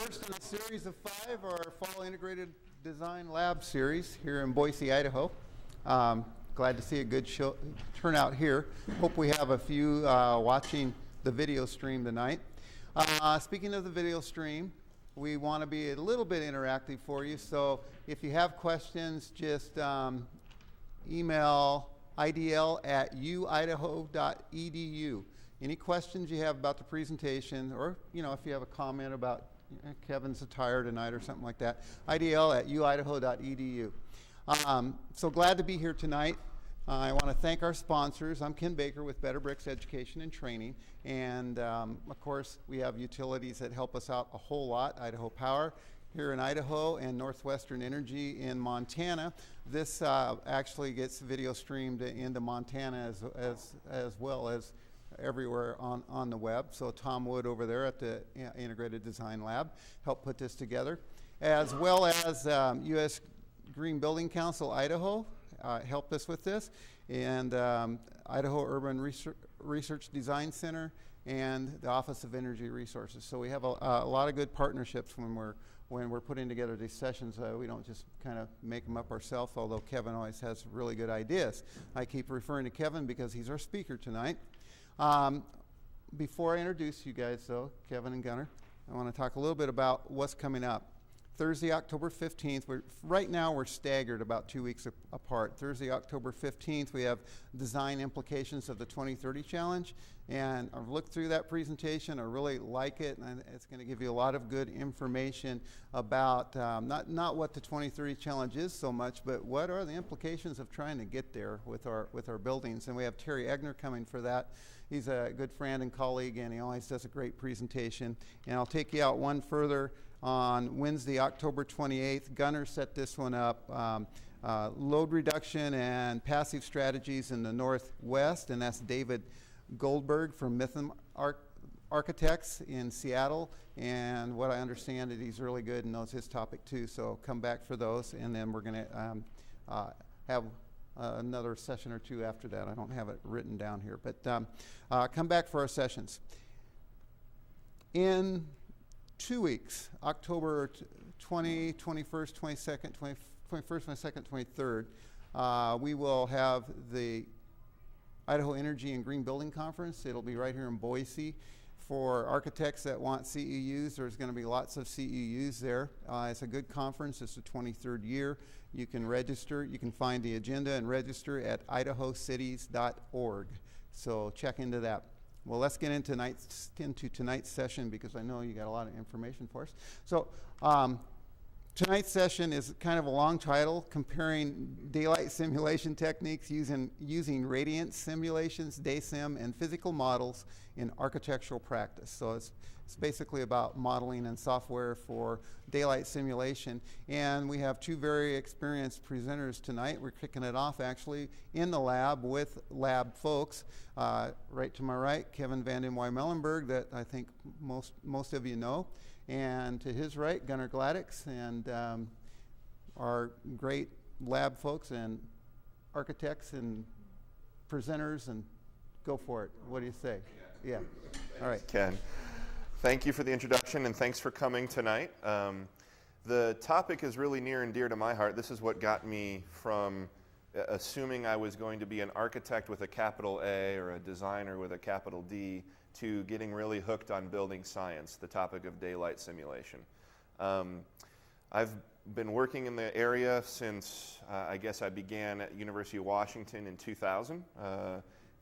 first in a series of 5, our Fall Integrated Design Lab series here in Boise, Idaho. Glad to see a good turnout here. Hope we have a few watching the video stream tonight. Speaking of the video stream, we want to be a little bit interactive for you. So if you have questions, just email idl@uidaho.edu. Any questions you have about the presentation, or if you have a comment about Kevin's attire tonight or something like that, idl@uidaho.edu. So glad to be here tonight. I want to thank our sponsors. I'm Ken Baker with Better Bricks Education and Training, and of course we have utilities that help us out a whole lot. Idaho Power here in Idaho and Northwestern Energy in Montana. This actually gets video streamed into Montana as well as everywhere on the web. So Tom Wood over there at the Integrated Design Lab helped put this together, as well as U.S. Green Building Council Idaho helped us with this, and Idaho Urban Research Design Center and the Office of Energy Resources. So we have a lot of good partnerships when we're putting together these sessions. We don't just kind of make them up ourselves, although Kevin always has really good ideas. I keep referring to Kevin because he's our speaker tonight. Before I introduce you guys, though, Kevin and Gunnar, I want to talk a little bit about what's coming up. Thursday, October 15th, right now we're staggered about 2 weeks apart. Thursday, October 15th, we have design implications of the 2030 challenge, and I've looked through that presentation. I really like it, and it's going to give you a lot of good information about not what the 2030 challenge is so much, but what are the implications of trying to get there with our buildings. And we have Terry Egner coming for that. He's a good friend and colleague, and he always does a great presentation. And I'll take you out one further. On Wednesday, October 28th, Gunnar set this one up, load reduction and passive strategies in the Northwest, and that's David Goldberg from Mitham Architects in Seattle, and what I understand is he's really good and knows his topic too, so come back for those, and then we're going to have another session or two after that. I don't have it written down here, but come back for our sessions. In 2 weeks, October 20, 21st, 22nd, 21st, 22nd, 23rd, we will have the Idaho Energy and Green Building Conference. It'll be right here in Boise. For architects that want CEUs, there's going to be lots of CEUs there. It's a good conference. It's the 23rd year. You can register. You can find the agenda and register at idahocities.org. So check into that. Well, let's get into tonight's session, because I know you got a lot of information for us. So tonight's session is kind of a long title, comparing daylight simulation techniques using radiance simulations, DaySim, and physical models in architectural practice. So it's basically about modeling and software for daylight simulation. And we have two very experienced presenters tonight. We're kicking it off actually in the lab with lab folks. Right to my right, Kevin van den Wymelenberg, that I think most of you know. And to his right, Gunnar Gladix, and our great lab folks and architects and presenters, and go for it. What do you say? Yeah. All right. Ken, thank you for the introduction, and thanks for coming tonight. The topic is really near and dear to my heart. This is what got me from assuming I was going to be an architect with a capital A or a designer with a capital D to getting really hooked on building science, the topic of daylight simulation. I've been working in the area since I guess I began at University of Washington in 2000,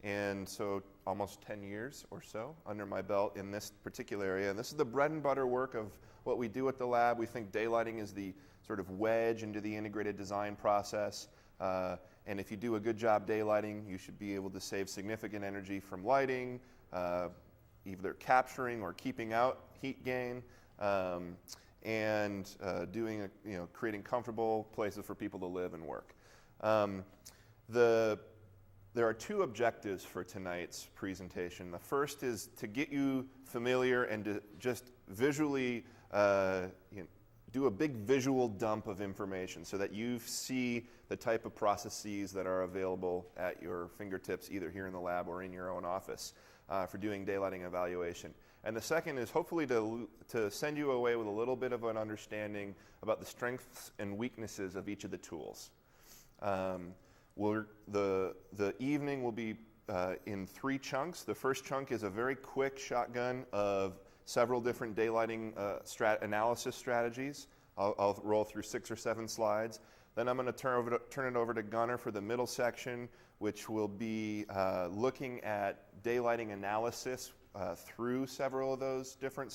and so almost 10 years or so under my belt in this particular area. And this is the bread and butter work of what we do at the lab. We think daylighting is the sort of wedge into the integrated design process. And if you do a good job daylighting, you should be able to save significant energy from lighting, either capturing or keeping out heat gain, and creating comfortable places for people to live and work. There are two objectives for tonight's presentation. The first is to get you familiar and to just visually do a big visual dump of information so that you see the type of processes that are available at your fingertips, either here in the lab or in your own office, for doing daylighting evaluation. And the second is hopefully to send you away with a little bit of an understanding about the strengths and weaknesses of each of the tools. The evening will be in 3 chunks. The first chunk is a very quick shotgun of several different daylighting analysis strategies. I'll roll through 6 or 7 slides. Then I'm going to turn it over to Gunnar for the middle section, which will be looking at daylighting analysis through several of those different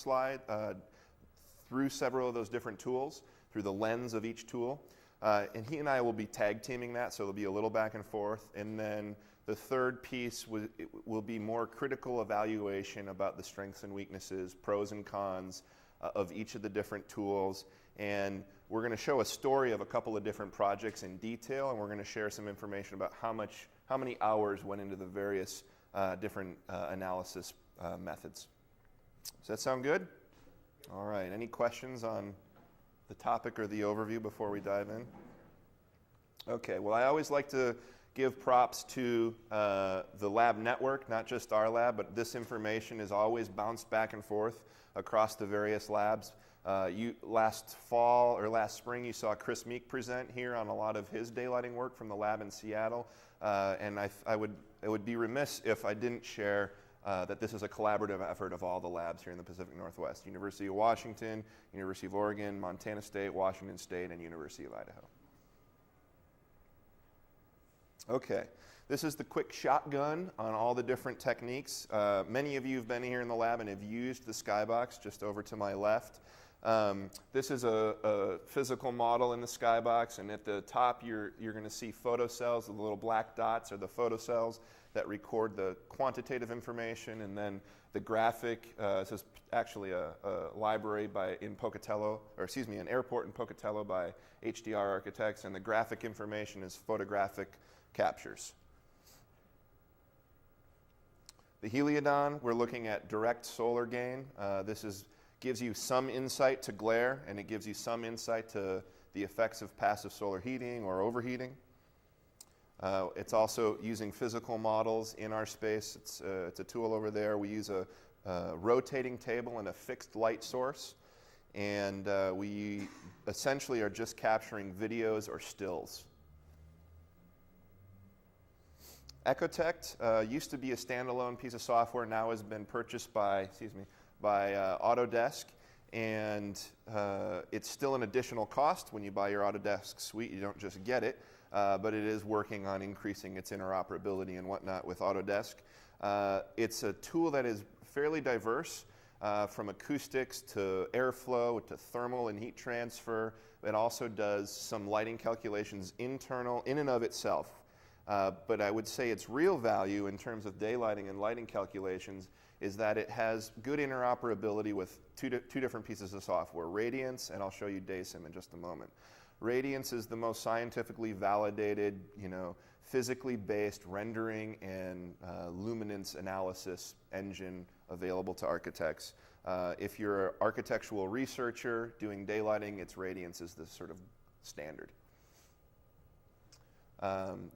different tools, through the lens of each tool. And he and I will be tag teaming that, so there'll be a little back and forth. And then the third piece will be more critical evaluation about the strengths and weaknesses, pros and cons of each of the different tools. And we're going to show a story of a couple of different projects in detail, and we're going to share some information about how many hours went into the various different analysis methods. Does that sound good? All right. Any questions on the topic or the overview before we dive in? Okay. Well, I always like to give props to the lab network, not just our lab, but this information is always bounced back and forth across the various labs. Last fall or last spring, you saw Chris Meek present here on a lot of his daylighting work from the lab in Seattle, and I would be remiss if I didn't share that this is a collaborative effort of all the labs here in the Pacific Northwest: University of Washington, University of Oregon, Montana State, Washington State, and University of Idaho. Okay. This is the quick shotgun on all the different techniques. Many of you have been here in the lab and have used the Skybox just over to my left. This is a physical model in the Skybox, and at the top you're going to see photocells. The little black dots are the photocells that record the quantitative information, and then the graphic. This is actually a library an airport in Pocatello by HDR Architects, and the graphic information is photographic captures. The Heliodon, we're looking at direct solar gain. This gives you some insight to glare, and it gives you some insight to the effects of passive solar heating or overheating. It's also using physical models in our space. It's a tool over there. We use a rotating table and a fixed light source, and we essentially are just capturing videos or stills. Ecotect used to be a standalone piece of software, now has been purchased by Autodesk, and it's still an additional cost when you buy your Autodesk suite. You don't just get it, but it is working on increasing its interoperability and whatnot with Autodesk. It's a tool that is fairly diverse, from acoustics to airflow to thermal and heat transfer. It also does some lighting calculations internal in and of itself. But I would say its real value in terms of daylighting and lighting calculations is that it has good interoperability with two different pieces of software, Radiance, and I'll show you DaySim in just a moment. Radiance is the most scientifically validated, physically based rendering and luminance analysis engine available to architects. If you're an architectural researcher doing daylighting, Radiance is the sort of standard.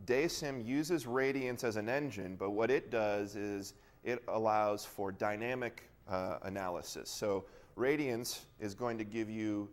DaySim uses Radiance as an engine, but what it does is it allows for dynamic analysis. So Radiance is going to give you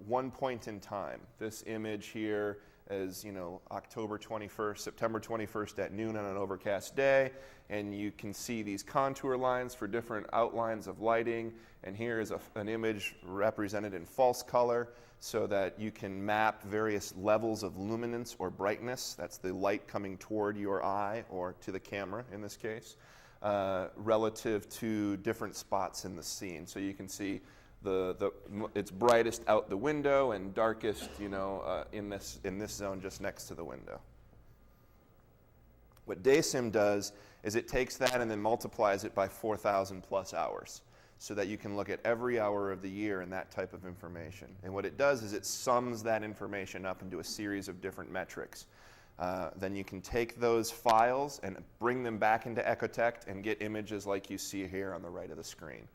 one point in time. This image here is, October 21st, September 21st at noon on an overcast day, and you can see these contour lines for different outlines of lighting, and here is an image represented in false color so that you can map various levels of luminance or brightness. That's the light coming toward your eye, or to the camera in this case, relative to different spots in the scene. So you can see it's brightest out the window and darkest, in this zone just next to the window. What DaySim does is it takes that and then multiplies it by 4,000 plus hours, so that you can look at every hour of the year and that type of information. And what it does is it sums that information up into a series of different metrics. Then you can take those files and bring them back into Ecotect and get images like you see here on the right of the screen.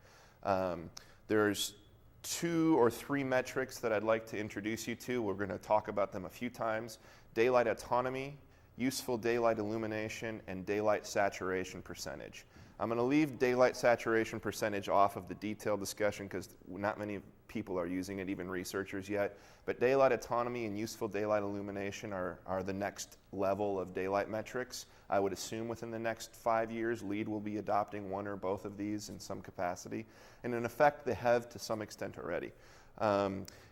There's 2 or 3 metrics that I'd like to introduce you to. We're going to talk about them a few times: daylight autonomy, useful daylight illumination, and daylight saturation percentage. I'm going to leave daylight saturation percentage off of the detailed discussion because not many people are using it, even researchers yet. But daylight autonomy and useful daylight illumination are the next level of daylight metrics. I would assume within the next 5 years, LEED will be adopting one or both of these in some capacity. And in effect, they have to some extent already.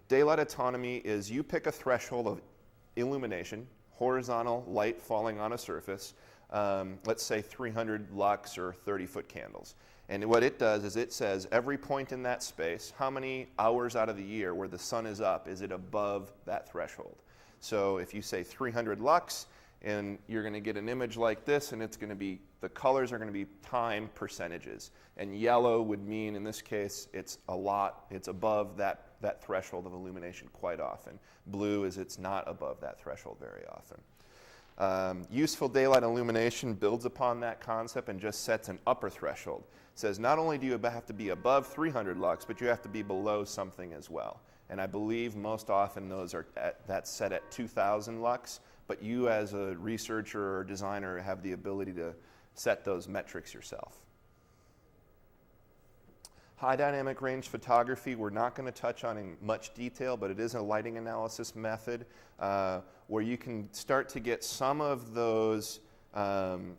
Daylight autonomy is you pick a threshold of illumination, horizontal light falling on a surface, let's say 300 lux or 30-foot candles. And what it does is it says every point in that space, how many hours out of the year where the sun is up, is it above that threshold? So if you say 300 lux, and you're going to get an image like this, and it's going to be, the colors are going to be time percentages. And yellow would mean, in this case, it's a lot, it's above that threshold of illumination quite often. Blue is it's not above that threshold very often. Useful daylight illumination builds upon that concept and just sets an upper threshold. It says not only do you have to be above 300 lux, but you have to be below something as well. And I believe most often those are that's set at 2,000 lux, but you as a researcher or designer have the ability to set those metrics yourself. High dynamic range photography, we're not going to touch on in much detail, but it is a lighting analysis method where you can start to get some of those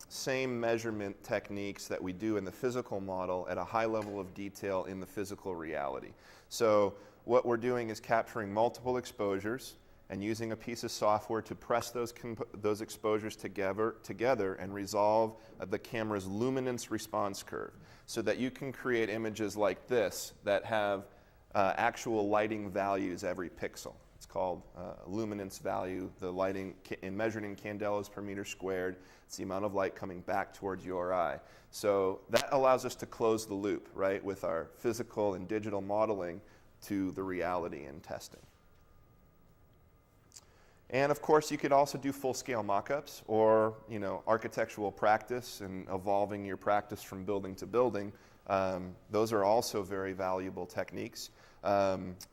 same measurement techniques that we do in the physical model at a high level of detail in the physical reality. So what we're doing is capturing multiple exposures and using a piece of software to press those exposures together and resolve the camera's luminance response curve so that you can create images like this that have actual lighting values every pixel. It's called luminance value, the lighting measured in candelas per meter squared. It's the amount of light coming back towards your eye. So that allows us to close the loop, right, with our physical and digital modeling to the reality and testing. And of course, you could also do full-scale mock-ups or, architectural practice and evolving your practice from building to building. Those are also very valuable techniques.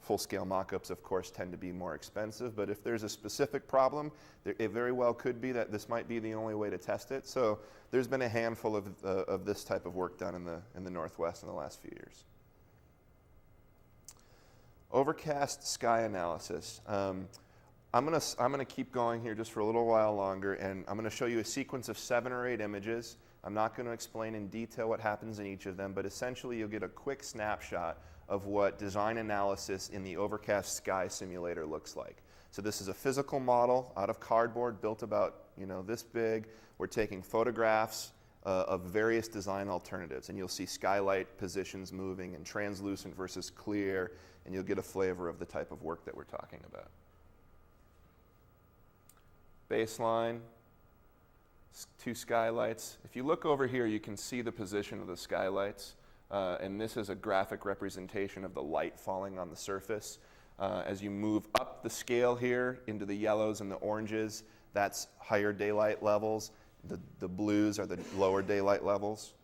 Full-scale mock-ups, of course, tend to be more expensive, but if there's a specific problem, it very well could be that this might be the only way to test it. So there's been a handful of this type of work done in the Northwest in the last few years. Overcast Sky Analysis. I'm gonna keep going here just for a little while longer, and I'm gonna show you a sequence of 7 or 8 images. I'm not gonna explain in detail what happens in each of them, but essentially you'll get a quick snapshot of what design analysis in the Overcast Sky Simulator looks like. So this is a physical model out of cardboard, built about this big. We're taking photographs of various design alternatives, and you'll see skylight positions moving and translucent versus clear, and you'll get a flavor of the type of work that we're talking about. Baseline, 2 skylights. If you look over here, you can see the position of the skylights, and this is a graphic representation of the light falling on the surface. As you move up the scale here into the yellows and the oranges, that's higher daylight levels. The blues are the lower daylight levels.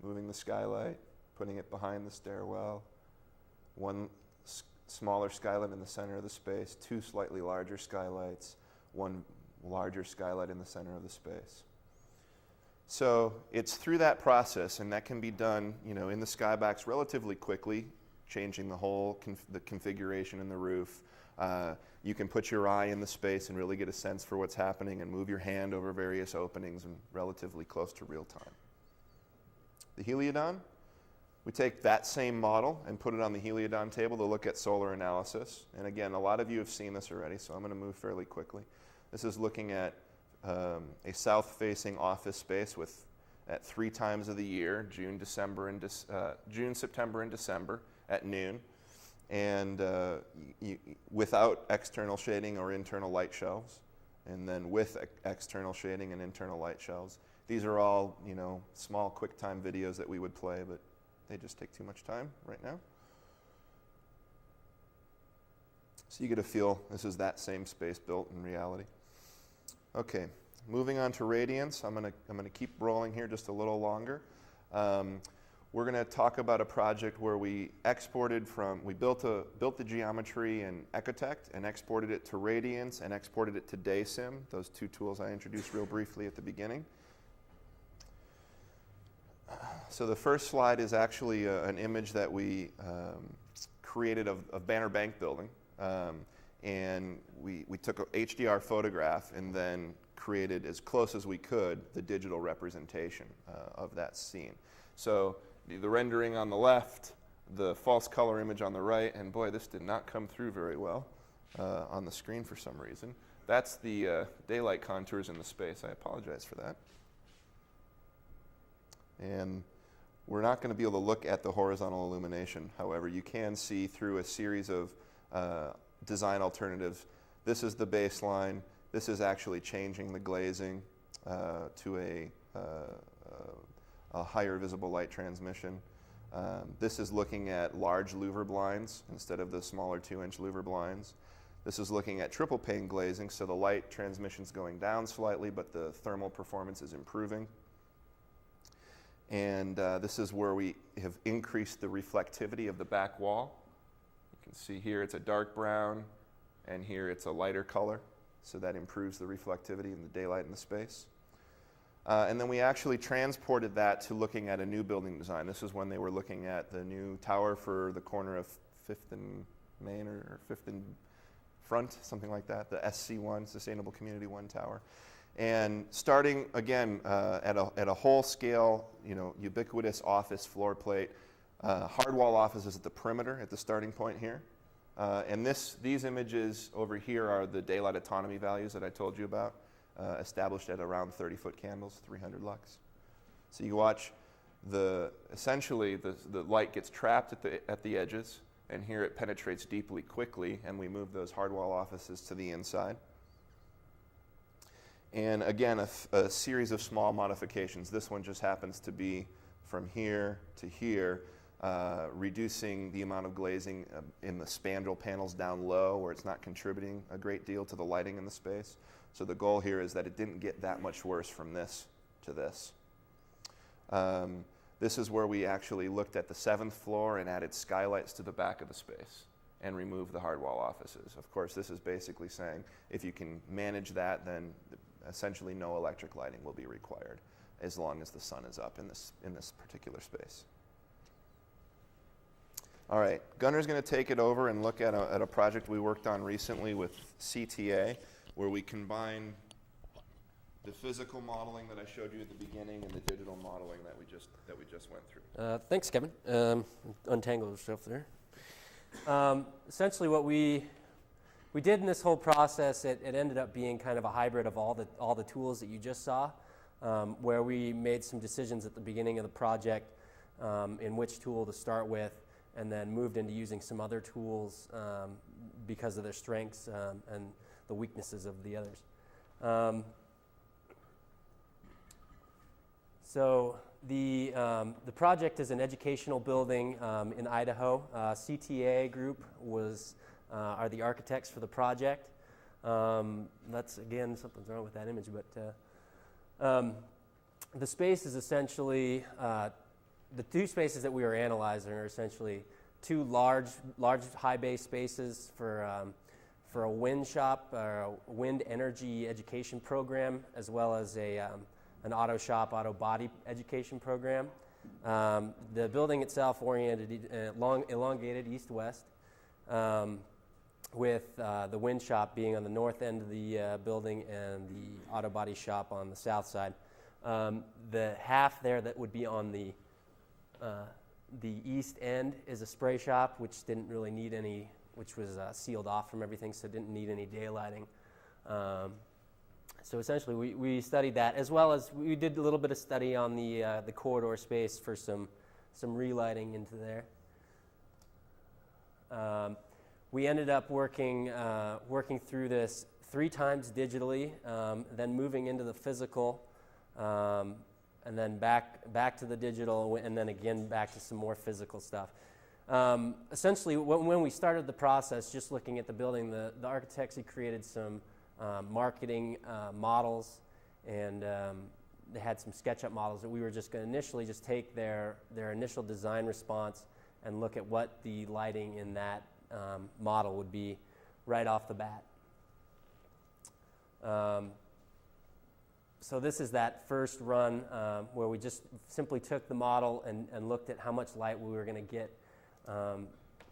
Moving the skylight, putting it behind the stairwell. One smaller skylight in the center of the space, 2 slightly larger skylights, 1 larger skylight in the center of the space. So it's through that process, and that can be done, in the skybox relatively quickly, changing the whole the configuration in the roof. You can put your eye in the space and really get a sense for what's happening and move your hand over various openings and relatively close to real time. The Heliodon. We take that same model and put it on the Heliodon table to look at solar analysis. And again, a lot of you have seen this already, so I'm going to move fairly quickly. This is looking at a south-facing office space at 3 times of the year, June, September, and December at noon, and without external shading or internal light shelves, and then with external shading and internal light shelves. These are all, small QuickTime videos that we would play, but they just take too much time right now. So you get a feel, this is that same space built in reality. Okay, moving on to radiance. I'm gonna keep rolling here just a little longer. We're gonna talk about a project where we built the geometry in Ecotect and exported it to Radiance and exported it to DaySim, those 2 tools I introduced real briefly at the beginning. So the first slide is actually an image that we created of Banner Bank building. And we took an HDR photograph and then created, as close as we could, the digital representation of that scene. So the rendering on the left, the false color image on the right, and boy, this did not come through very well on the screen for some reason. That's the daylight contours in the space. I apologize for that. And we're not going to be able to look at the horizontal illumination. However, you can see through a series of design alternatives. This is the baseline. This is actually changing the glazing to a higher visible light transmission. This is looking at large louver blinds instead of the smaller 2-inch louver blinds. This is looking at triple pane glazing, so the light transmission's going down slightly, but the thermal performance is improving. And this is where we have increased the reflectivity of the back wall. You can see here it's a dark brown, and here it's a lighter color, so that improves the reflectivity and the daylight in the space. And then we actually transported that to looking at a new building design. This is when they were looking at the new tower for the corner of 5th and Main or 5th and Front, something like that, the SC1, Sustainable Community 1 tower. And starting, again, at a whole scale, ubiquitous office floor plate, hard wall offices at the perimeter at the starting point here. And these images over here are the daylight autonomy values that I told you about, established at around 30-foot candles, 300 lux. So you watch essentially the light gets trapped at the edges, and here it penetrates deeply quickly, and we move those hard wall offices to the inside. And again, a series of small modifications. This one just happens to be from here to here, reducing the amount of glazing in the spandrel panels down low, where it's not contributing a great deal to the lighting in the space. So the goal here is that it didn't get that much worse from this to this. This is where we actually looked at the 7th floor and added skylights to the back of the space and removed the hard wall offices. Of course, this is basically saying if you can manage that, then essentially no electric lighting will be required as long as the sun is up in this particular space. All right, Gunnar's going to take it over and look at a project we worked on recently with CTA, where we combine the physical modeling that I showed you at the beginning and the digital modeling that we just went through. Thanks, Kevin. Untangle yourself there. Essentially, what we did in this whole process, it ended up being kind of a hybrid of all the tools that you just saw, where we made some decisions at the beginning of the project in which tool to start with, and then moved into using some other tools because of their strengths and the weaknesses of the others. So the project is an educational building in Idaho. CTA group are the architects for the project. That's, again, something's wrong with that image, but the space is essentially, the two spaces that we are analyzing are essentially two large high bay spaces for a wind shop, or a wind energy education program, as well as an auto shop, auto body education program. The building itself oriented elongated east-west, with the wind shop being on the north end of the building and the auto body shop on the south side. The half there that would be on the east end is a spray shop, which didn't really need any, which was sealed off from everything, so it didn't need any daylighting. So essentially, we studied that, as well as we did a little bit of study on the corridor space for some relighting into there. We ended up working through this 3 times digitally, then moving into the physical, and then back to the digital, and then again back to some more physical stuff. Essentially, when we started the process, just looking at the building, the architects had created some marketing models, and they had some SketchUp models that we were just going to initially just take their initial design response and look at what the lighting in that model would be right off the bat. So this is that first run where we just simply took the model and looked at how much light we were going to get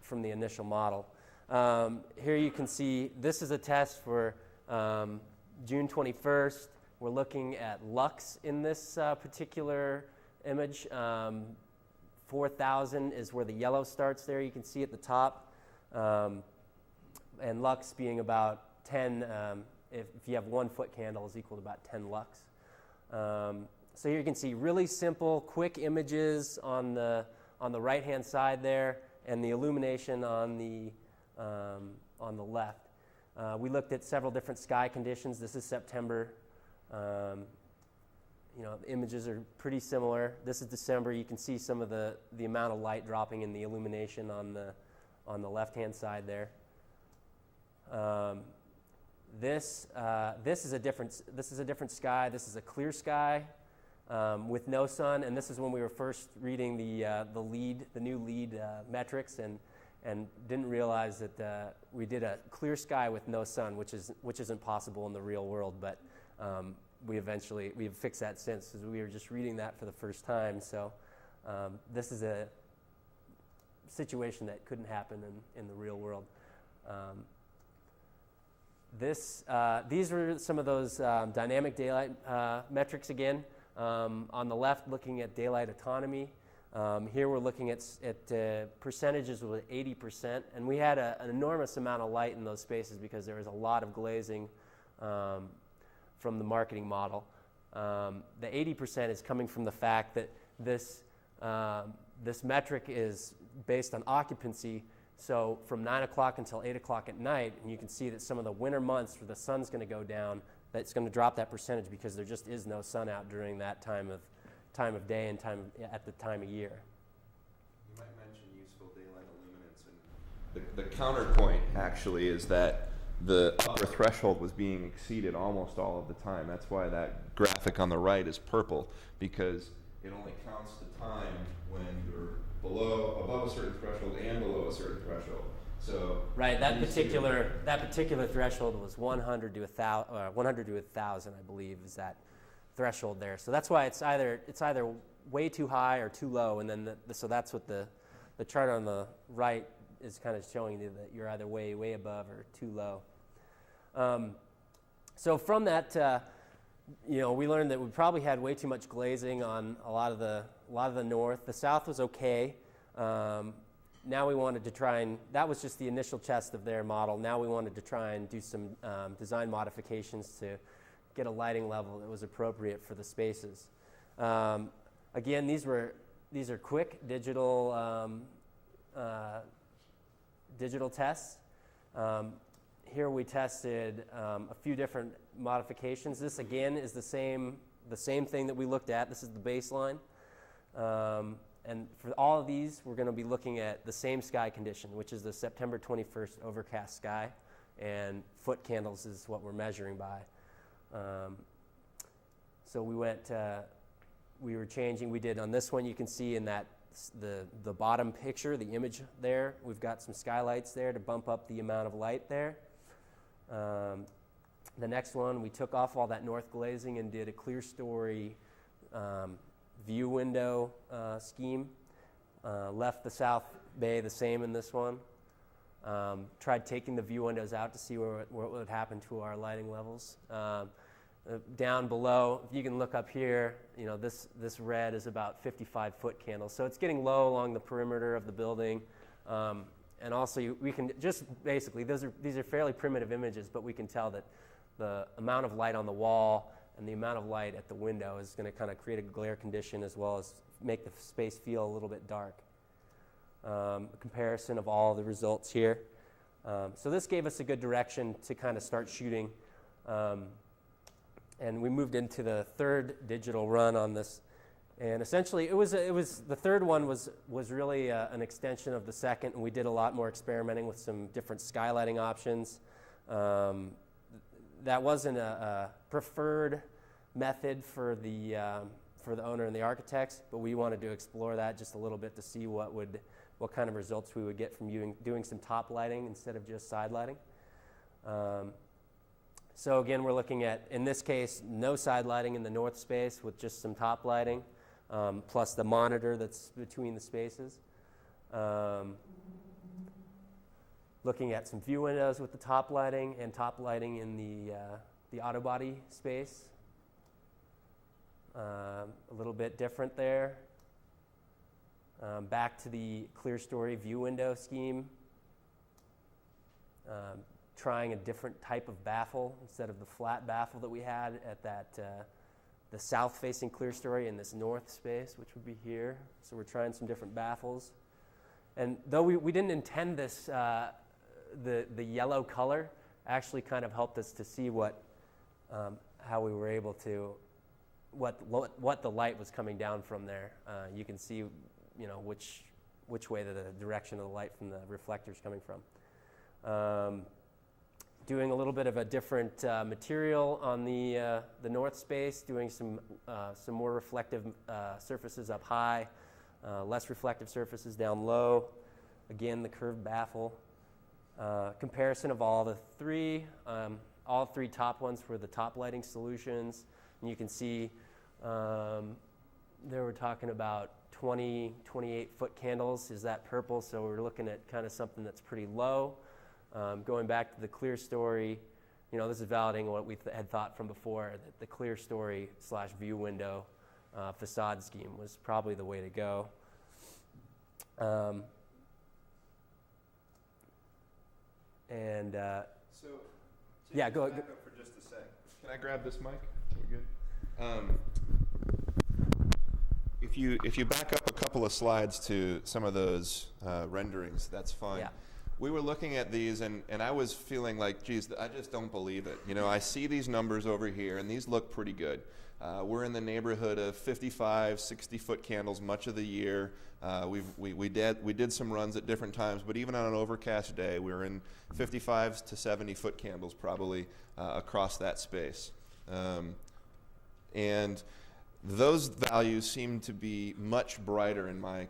from the initial model. Here you can see this is a test for June 21st. We're looking at lux in this particular image. 4,000 is where the yellow starts there. You can see at the top. And lux being about 10, if you have 1 foot candle, is equal to about 10 lux. So here you can see really simple, quick images on the right-hand side there, and the illumination on the left. We looked at several different sky conditions. This is September. The images are pretty similar. This is December. You can see some of the amount of light dropping in the illumination on the left-hand side there. This is a different sky. This is a clear sky with no sun, and this is when we were first reading the new lead metrics, and didn't realize that we did a clear sky with no sun, which isn't possible in the real world. But we've fixed that since, because we were just reading that for the first time. So this is a situation that couldn't happen in the real world. These were some of those dynamic daylight metrics again. On the left, looking at daylight autonomy. Here we're looking at percentages with 80%, and we had an enormous amount of light in those spaces because there was a lot of glazing from the marketing model. The 80% is coming from the fact that this metric is based on occupancy. So from 9 o'clock until 8 o'clock at night, and you can see that some of the winter months where the sun's going to go down, that's going to drop that percentage because there just is no sun out during that time of day and at the time of year. You might mention useful daylight illuminance, and the counterpoint actually is that the upper threshold was being exceeded almost all of the time. That's why that graphic on the right is purple, because it only counts the time when you're above a certain threshold and below a certain threshold. So right, that particular threshold was 100 to 1,000, I believe, is that threshold there. So that's why it's either way too high or too low, and then so that's what the chart on the right is kind of showing you, that you're either way above or too low. So from that, we learned that we probably had way too much glazing on a lot of the north. The south was okay. Now we wanted to try and, that was just the initial test of their model. Now we wanted to try and do some design modifications to get a lighting level that was appropriate for the spaces. Again, these are quick digital tests. Here we tested a few different modifications. This again is the same thing that we looked at. This is the baseline. And for all of these, we're going to be looking at the same sky condition, which is the September 21st overcast sky, and foot candles is what we're measuring by. So we were changing. We did on this one, you can see in that the bottom picture, the image there, we've got some skylights there to bump up the amount of light there. The next one, we took off all that north glazing and did a clear story view window scheme. Left the south bay the same in this one. Tried taking the view windows out to see what would happen to our lighting levels. Down below, if you can look up here, this red is about 55 foot candles. So it's getting low along the perimeter of the building. And also we can just basically, these are fairly primitive images, but we can tell that the amount of light on the wall and the amount of light at the window is going to kind of create a glare condition, as well as make the space feel a little bit dark. A comparison of all the results here. So this gave us a good direction to kind of start shooting. And we moved into the third digital run on this. And essentially, it was the third one was really an extension of the second, and we did a lot more experimenting with some different skylighting options. That wasn't a preferred method for the owner and the architects, but we wanted to explore that just a little bit to see what kind of results we would get from doing some top lighting instead of just side lighting. So again, we're looking at, in this case, no side lighting in the north space with just some top lighting, plus the monitor that's between the spaces. Looking at some view windows with the top lighting and top lighting in the auto body space. A little bit different there. Back to the clear story view window scheme. Trying a different type of baffle instead of the flat baffle that we had at that the south-facing clear story in this north space, which would be here. So we're trying some different baffles. And though we didn't intend this, the yellow color actually kind of helped us to see how we were able to, what the light was coming down from there. You can see, which way the direction of the light from the reflector is coming from. Doing a little bit of a different material on the north space, doing some more reflective surfaces up high, less reflective surfaces down low. Again, the curved baffle. Comparison of all three top ones were the top lighting solutions. And you can see there we're talking about 28-foot candles is that purple, so we're looking at kind of something that's pretty low. Going back to the clear story, this is validating what we had thought from before, that the clear story / view window facade scheme was probably the way to go. Yeah, go back up for just a sec. Can I grab this mic? We're good. If you back up a couple of slides to some of those renderings, that's fine. Yeah. We were looking at these, and I was feeling like, geez, I just don't believe it. I see these numbers over here, and these look pretty good. We're in the neighborhood of 55, 60-foot candles much of the year. We did some runs at different times, but even on an overcast day, we were in 55 to 70-foot candles probably across that space. And those values seem to be much brighter in my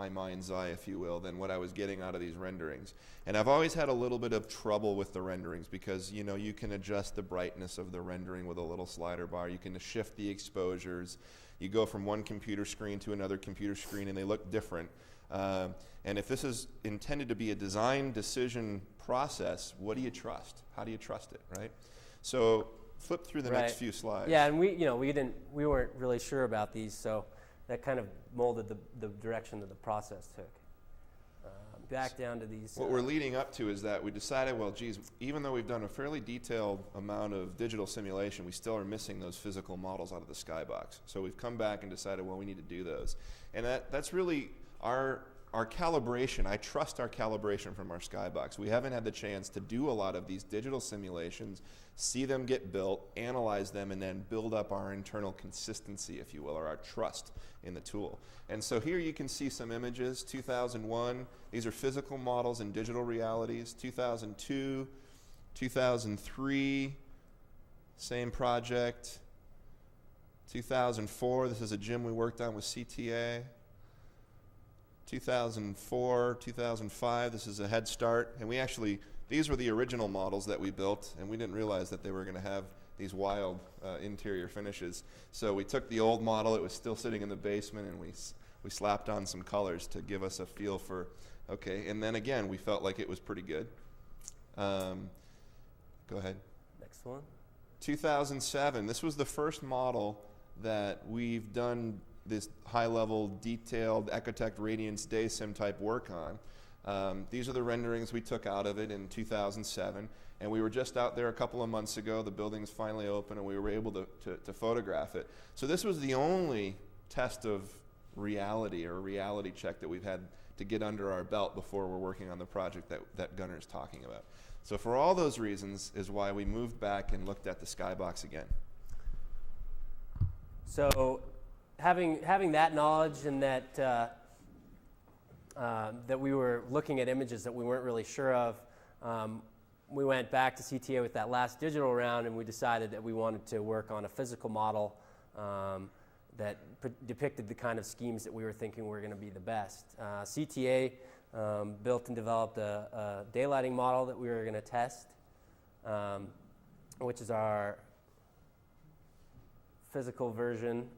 mind's eye, if you will, than what I was getting out of these renderings. And I've always had a little bit of trouble with the renderings because, you can adjust the brightness of the rendering with a little slider bar. You can shift the exposures. You go from one computer screen to another computer screen, and they look different. And if this is intended to be a design decision process, what do you trust? How do you trust it, right? So flip through the next few slides. Yeah, and we weren't really sure about these, so that kind of molded the direction that the process took. Back down to these. What we're leading up to is that we decided, well, geez, even though we've done a fairly detailed amount of digital simulation, we still are missing those physical models out of the skybox. So we've come back and decided, well, we need to do those. And that's really our calibration. I trust our calibration from our skybox. We haven't had the chance to do a lot of these digital simulations, see them get built, analyze them, and then build up our internal consistency, if you will, or our trust in the tool. And so here you can see some images. 2001, these are physical models and digital realities. 2002, 2003, same project. 2004, this is a gym we worked on with CTA. 2004, 2005, this is a head start. And these were the original models that we built, and we didn't realize that they were going to have these wild interior finishes. So we took the old model, it was still sitting in the basement, and we slapped on some colors to give us a feel for, okay, and then again, we felt like it was pretty good. Go ahead. Next one. 2007, this was the first model that we've done this high-level, detailed Ecotech Radiance Day Sim type work on. These are the renderings we took out of it in 2007, and we were just out there a couple of months ago. The building's finally open, and we were able to photograph it. So this was the only test of reality or reality check that we've had to get under our belt before we're working on the project that Gunnar is talking about. So for all those reasons is why we moved back and looked at the skybox again. So having that knowledge and that we were looking at images that we weren't really sure of, we went back to CTA with that last digital round, and we decided that we wanted to work on a physical model that depicted the kind of schemes that we were thinking were going to be the best. CTA built and developed a daylighting model that we were going to test. which is our physical version.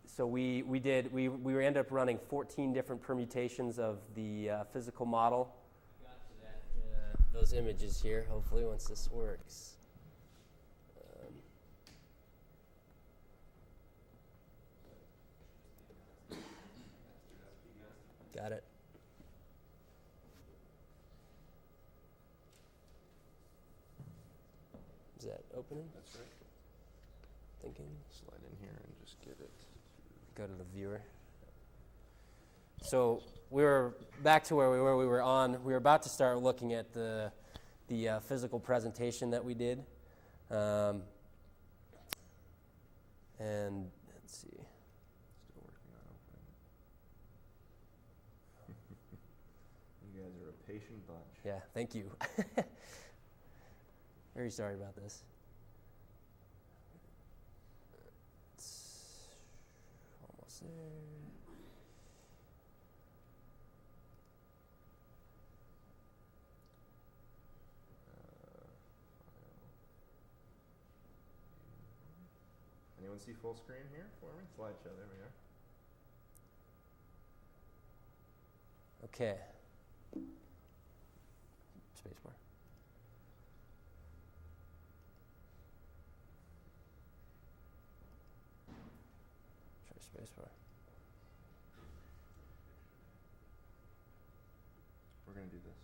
So we ended up running 14 different permutations of the physical model. Got to that, those images here, hopefully, once this works. Got it. Is that opening? That's right. Thinking. Slide in here and just get it. Go to the viewer. So we were back to where we were on. We were about to start looking at the physical presentation that we did. And let's see. Still working on opening. You guys are a patient bunch. Yeah, thank you. Very sorry about this. It's almost there. Anyone see full screen here for me? Slideshow, there we are. Okay. Spacebar. Try spacebar. We're going to do this.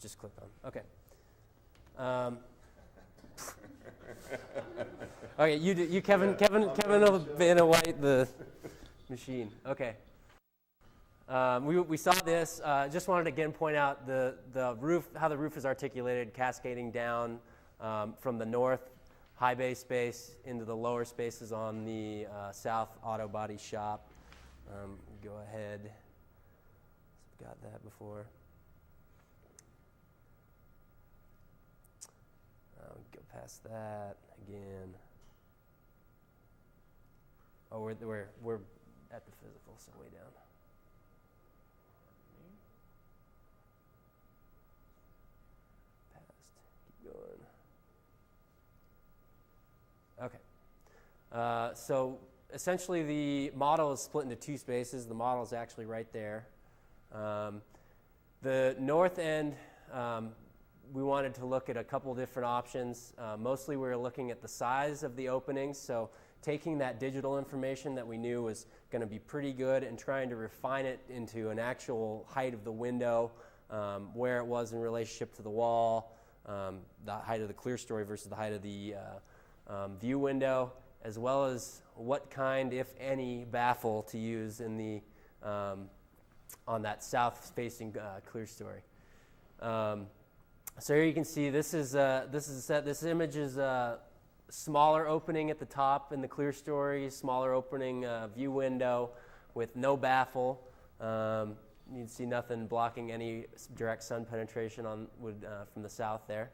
Just click on. Okay. Okay, you Kevin will white the machine. Okay. We saw this. Just wanted to again point out the roof, how the roof is articulated, cascading down from the north high bay space into the lower spaces on the south auto body shop. Go ahead. Got that before. Go past that again. Oh, we're at the physical, so way down. Past. Keep going. Okay. So essentially, the model is split into two spaces. The model is actually right there. The north end. We wanted to look at a couple different options. Mostly we were looking at the size of the openings, so taking that digital information that we knew was going to be pretty good and trying to refine it into an actual height of the window, where it was in relationship to the wall, the height of the clear story versus the height of the view window, as well as what kind, if any, baffle to use in the on that south-facing clear story. So here you can see this image is a smaller opening at the top in the clear story, smaller opening view window with no baffle. You can see nothing blocking any direct sun penetration from the south there.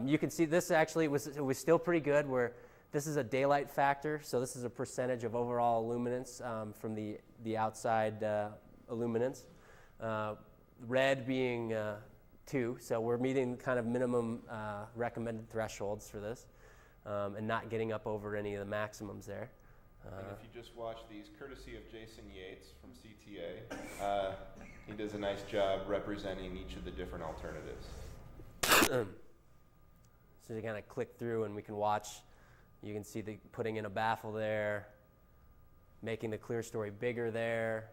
You can see this actually it was still pretty good. Where this is a daylight factor, so this is a percentage of overall illuminance from the outside illuminance. Red being 2, so we're meeting kind of minimum recommended thresholds for this, and not getting up over any of the maximums there. And if you just watch these, courtesy of Jason Yates from CTA, he does a nice job representing each of the different alternatives. So you kind of click through and we can watch. You can see putting in a baffle there, making the clear story bigger there.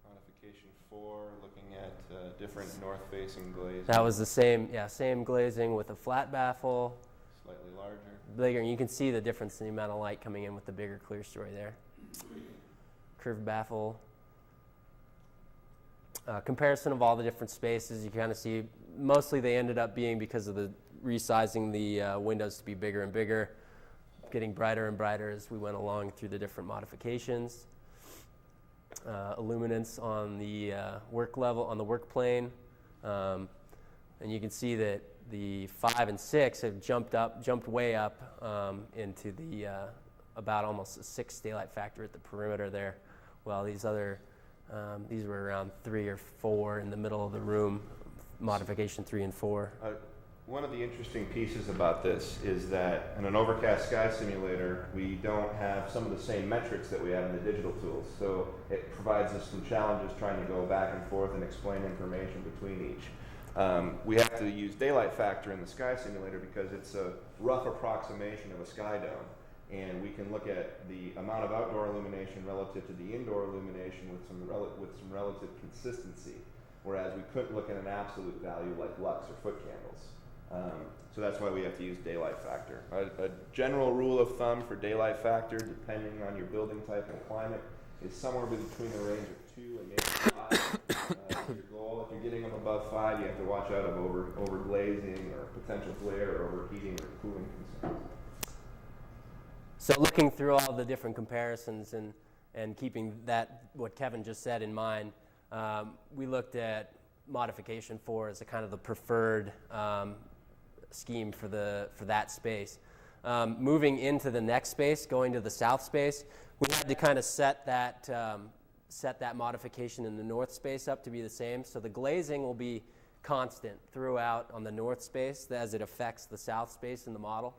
Modification 4, looking at different north-facing glazing. That was the same glazing with a flat baffle. Slightly larger. Bigger, and you can see the difference in the amount of light coming in with the bigger clear story there. Curved baffle. Comparison of all the different spaces, you kind of see mostly they ended up being because of the resizing the windows to be bigger and bigger, getting brighter and brighter as we went along through the different modifications. Illuminance on the work level, on the work plane. And you can see that the 5 and 6 have jumped way up into the about almost a 6 daylight factor at the perimeter there, while these other these were around 3 or 4 in the middle of the room, modification 3 and 4. One of the interesting pieces about this is that in an Overcast Sky Simulator, we don't have some of the same metrics that we have in the digital tools. So it provides us some challenges trying to go back and forth and explain information between each. We have to use daylight factor in the Sky Simulator because it's a rough approximation of a sky dome. And we can look at the amount of outdoor illumination relative to the indoor illumination with some relative consistency, whereas we couldn't look at an absolute value like lux or foot candles. So that's why we have to use daylight factor. A general rule of thumb for daylight factor, depending on your building type and climate, is somewhere between the range of 2 and maybe 5. Your goal, if you're getting them above 5, you have to watch out of overglazing or potential glare or overheating or cooling concerns. So looking through all the different comparisons and keeping that, what Kevin just said, in mind, we looked at modification 4 as a kind of the preferred scheme for that space. Moving into the next space, going to the south space, we had to kind of set that modification in the north space up to be the same. So the glazing will be constant throughout on the north space as it affects the south space in the model.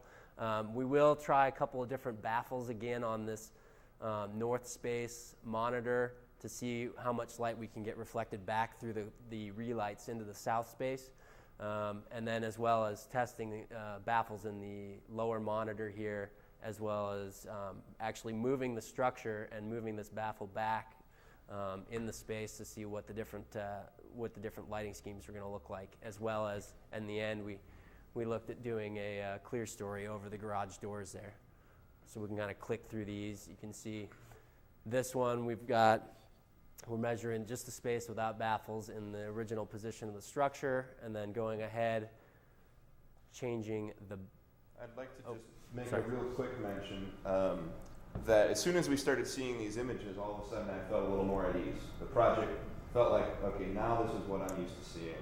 We will try a couple of different baffles again on this north space monitor to see how much light we can get reflected back through the relights into the south space. And then as well as testing baffles in the lower monitor here, as well as actually moving the structure and moving this baffle back in the space to see what the different lighting schemes are going to look like, as well as in the end we looked at doing a clear story over the garage doors there. So we can kind of click through these. You can see this one we're measuring just the space without baffles in the original position of the structure, and then going ahead, changing the... I'd like to just make a real quick mention that as soon as we started seeing these images, all of a sudden I felt a little more at ease. The project felt like, okay, now this is what I'm used to seeing.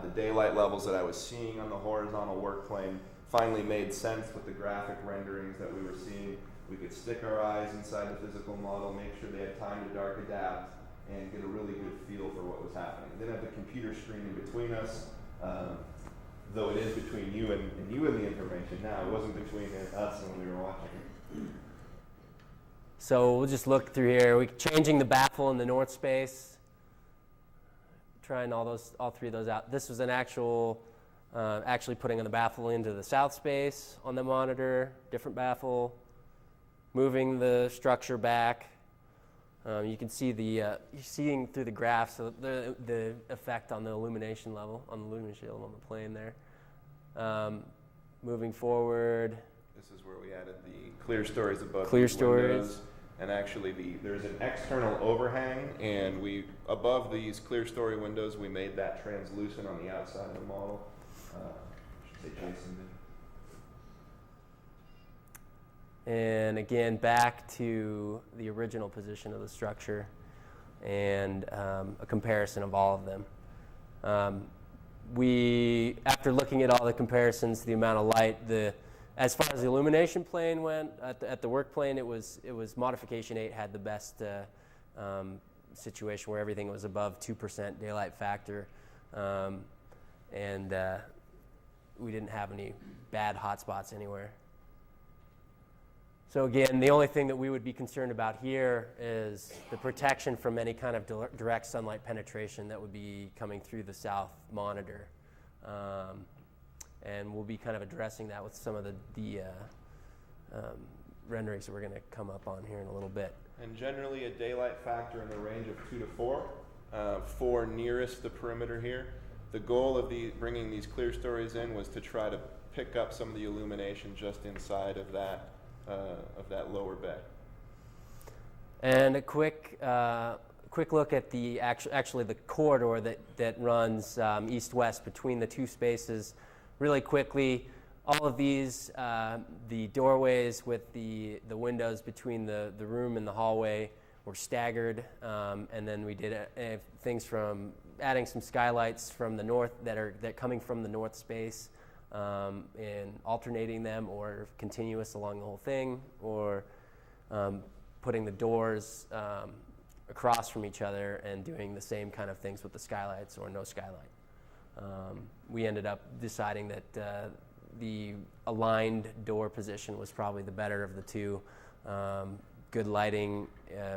The daylight levels that I was seeing on the horizontal work plane finally made sense with the graphic renderings that we were seeing. We could stick our eyes inside the physical model, make sure they had time to dark adapt, and get a really good feel for what was happening. We didn't have the computer screen in between us, though it is between you and the information now. It wasn't between us and when we were watching. So we'll just look through here. We're changing the baffle in the north space, trying all 3 of those out. This was an actually putting the baffle into the south space on the monitor, different baffle, moving the structure back. You can see you're seeing through the graph, so the effect on the illumination level, on the the plane there. Moving forward. This is where we added the clear stories above clear the stories. Windows. And actually there's an external overhang, and above these clear story windows, we made that translucent on the outside of the model. I should say Jason did. And again, back to the original position of the structure and a comparison of all of them. After looking at all the comparisons, the amount of light, as far as the illumination plane went, at the work plane, it was modification 8 had the best situation where everything was above 2% daylight factor, and we didn't have any bad hotspots anywhere. So again, the only thing that we would be concerned about here is the protection from any kind of direct sunlight penetration that would be coming through the south monitor. And we'll be kind of addressing that with some of the renderings that we're going to come up on here in a little bit. And generally a daylight factor in the range of 2 to 4, 4 nearest the perimeter here. The goal of bringing these clear stories in was to try to pick up some of the illumination just inside of that lower bay. And a quick look at the actually the corridor that runs east-west between the 2 spaces. Really quickly, all of these, the doorways with the windows between the room and the hallway were staggered, and then we did things from adding some skylights from the north that are coming from the north space, and alternating them, or continuous along the whole thing, or putting the doors across from each other and doing the same kind of things with the skylights, or no skylight. We ended up deciding that the aligned door position was probably the better of the two. Good lighting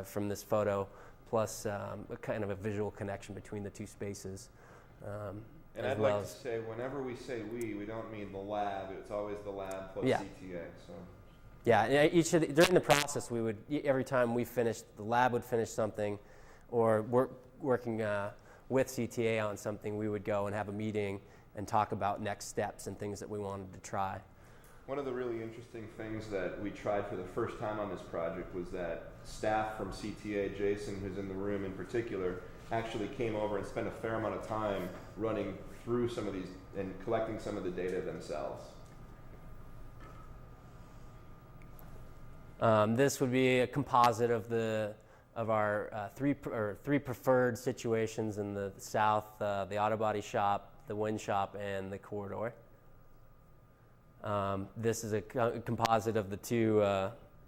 from this photo, plus a kind of a visual connection between the two spaces. And I'd like to say, whenever we say we don't mean the lab. It's always the lab plus CTA. So. Yeah, during the process, we would, every time we finished, the lab would finish something, or working with CTA on something, we would go and have a meeting and talk about next steps and things that we wanted to try. One of the really interesting things that we tried for the first time on this project was that staff from CTA, Jason, who's in the room in particular, actually came over and spent a fair amount of time running through some of these and collecting some of the data themselves. This would be a composite of our three preferred situations in the south: the auto body shop, the wind shop, and the corridor. This is a composite of the two,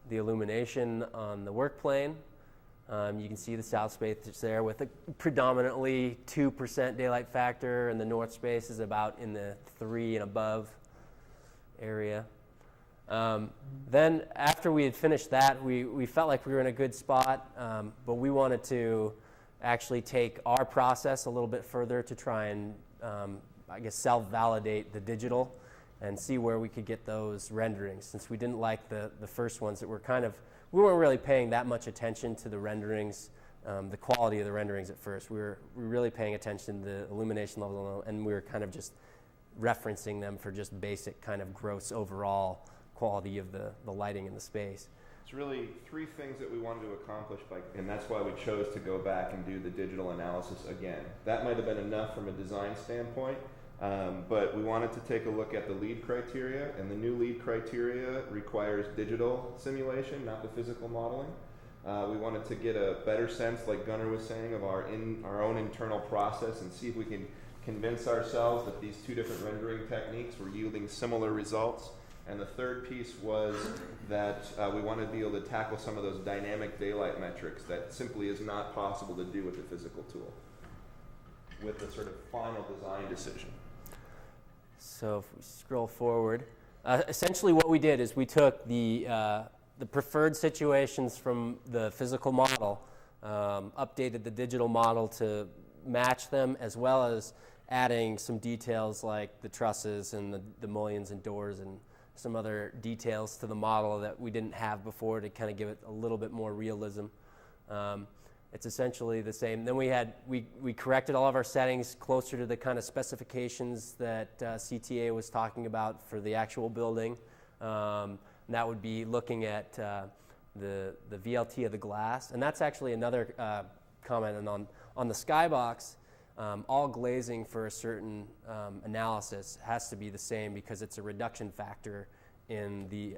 the illumination on the work plane. You can see the south space is there with a predominantly 2% daylight factor, and the north space is about in the 3 and above area. Then after we had finished that, we felt like we were in a good spot, but we wanted to actually take our process a little bit further to try and, self-validate the digital and see where we could get those renderings, since we didn't like the first ones that were we weren't really paying that much attention to the renderings, the quality of the renderings at first. We were really paying attention to the illumination level, and we were kind of just referencing them for just basic kind of gross overall quality of the lighting in the space. It's really three things that we wanted to accomplish, and that's why we chose to go back and do the digital analysis again. That might have been enough from a design standpoint, but we wanted to take a look at the lead criteria, and the new lead criteria requires digital simulation, not the physical modeling. We wanted to get a better sense, like Gunnar was saying, of our own internal process and see if we can convince ourselves that these two different rendering techniques were yielding similar results. And the third piece was that we wanted to be able to tackle some of those dynamic daylight metrics that simply is not possible to do with the physical tool, with the sort of final design decision. So if we scroll forward, essentially what we did is we took the preferred situations from the physical model, updated the digital model to match them, as well as adding some details like the trusses and the mullions and doors and some other details to the model that we didn't have before to kind of give it a little bit more realism. It's essentially the same. Then we corrected all of our settings closer to the kind of specifications that CTA was talking about for the actual building. And that would be looking at the VLT of the glass. And that's actually another comment. And on the skybox, all glazing for a certain analysis has to be the same, because it's a reduction factor in the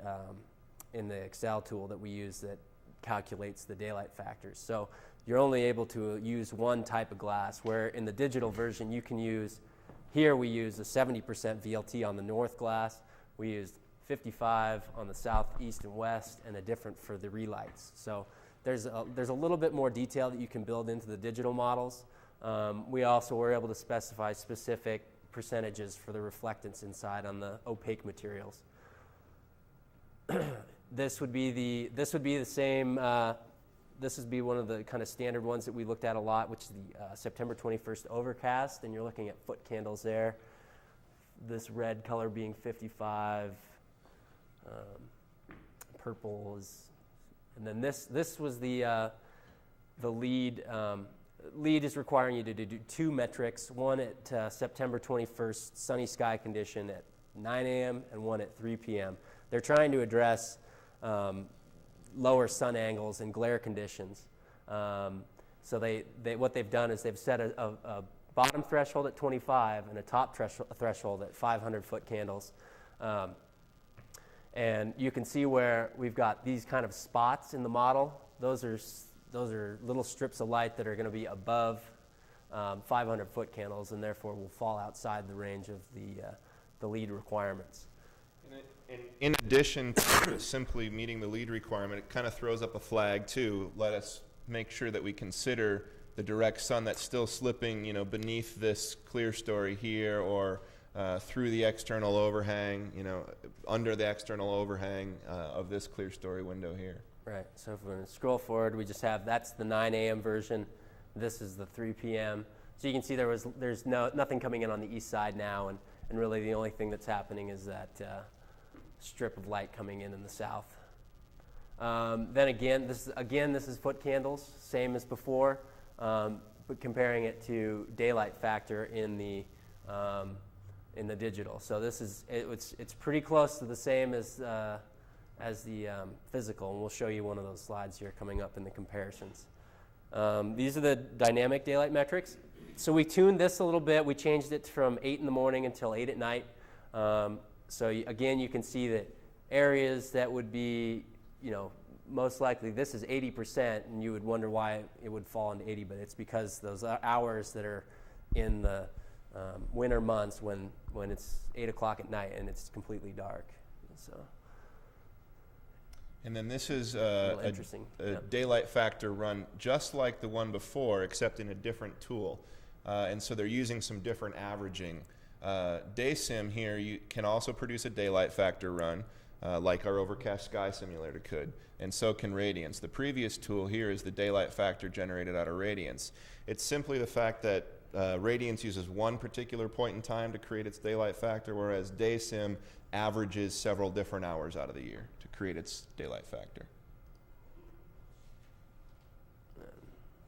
Excel tool that we use that calculates the daylight factors. So you're only able to use one type of glass, where in the digital version you can use, here we use a 70% VLT on the north glass, we used 55 on the south, east, and west, and a different for the relights. So there's a little bit more detail that you can build into the digital models. We also were able to specify specific percentages for the reflectance inside on the opaque materials. This would be the same. This would be one of the kind of standard ones that we looked at a lot, which is the September 21st overcast, and you're looking at foot candles there. This red color being 55, purple is, and then this was the lead. Lead is requiring you to do two metrics, one at September 21st sunny sky condition at 9 a.m. and one at 3 p.m. They're trying to address lower sun angles and glare conditions. So what they've done is they've set a bottom threshold at 25 and a top threshold at 500-foot candles. And you can see where we've got these kind of spots in the model. Those are little strips of light that are going to be above 500 foot candles, and therefore will fall outside the range of the lead requirements. In addition to simply meeting the lead requirement, it kind of throws up a flag too. Let us make sure that we consider the direct sun that's still slipping, beneath this clear story here, or through the external overhang, under the external overhang of this clear story window here. Right. So if we're going to scroll forward, we just have, that's the 9 a.m. version. This is the 3 p.m. So you can see there's nothing coming in on the east side now, and really the only thing that's happening is that strip of light coming in the south. Then again, this is foot candles, same as before, but comparing it to daylight factor in the digital. So this is it's pretty close to the same as the physical, and we'll show you one of those slides here coming up in the comparisons. These are the dynamic daylight metrics. So we tuned this a little bit. We changed it from 8 in the morning until 8 at night. So again, you can see that areas that would be, most likely this is 80%, and you would wonder why it would fall into 80, but it's because those hours that are in the winter months when it's 8 o'clock at night and it's completely dark. So. And then this is a daylight factor run just like the one before, except in a different tool. And so they're using some different averaging. DaySim here, you can also produce a daylight factor run, like our Overcast Sky Simulator could, and so can Radiance. The previous tool here is the daylight factor generated out of Radiance. It's simply the fact that Radiance uses one particular point in time to create its daylight factor, whereas DaySim averages several different hours out of the year to create its daylight factor.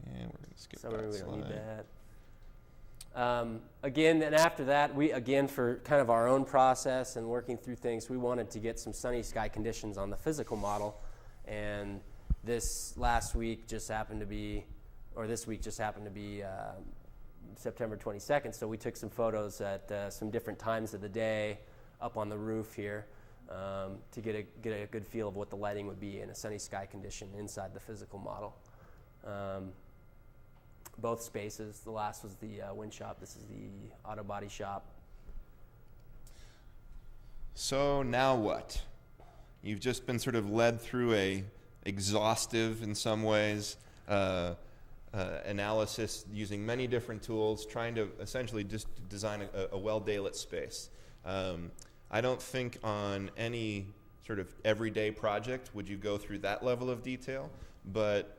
And we're going to skip that we slide. don't need that. Again, and after that, for kind of our own process and working through things, we wanted to get some sunny sky conditions on the physical model. And this week just happened to be September 22nd. So we took some photos at some different times of the day up on the roof here to get a good feel of what the lighting would be in a sunny sky condition inside the physical model. Both spaces. The last was the wind shop. This is the auto body shop. So now what? You've just been sort of led through a exhaustive, in some ways, analysis using many different tools, trying to essentially just design a well-daylit space. I don't think on any sort of everyday project would you go through that level of detail, but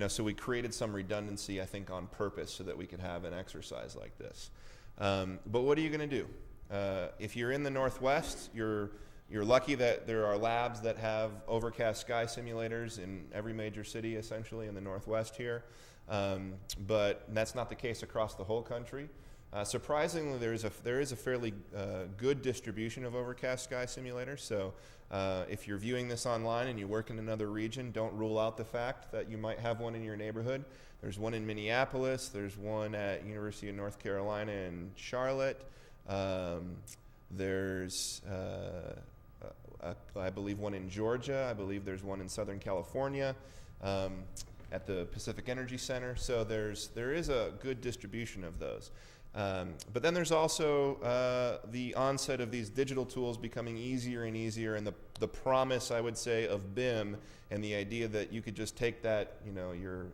so we created some redundancy, I think, on purpose so that we could have an exercise like this. But what are you going to do? If you're in the Northwest, you're lucky that there are labs that have Overcast Sky simulators in every major city, essentially, in the Northwest here. But that's not the case across the whole country. Surprisingly, there is a fairly good distribution of Overcast Sky simulators. So if you're viewing this online and you work in another region, don't rule out the fact that you might have one in your neighborhood. There's one in Minneapolis. There's one at University of North Carolina in Charlotte. There's, I believe, one in Georgia. I believe there's one in Southern California at the Pacific Energy Center. So there is a good distribution of those. But then there's also the onset of these digital tools becoming easier and easier, and the promise, I would say, of BIM, and the idea that you could just take that, your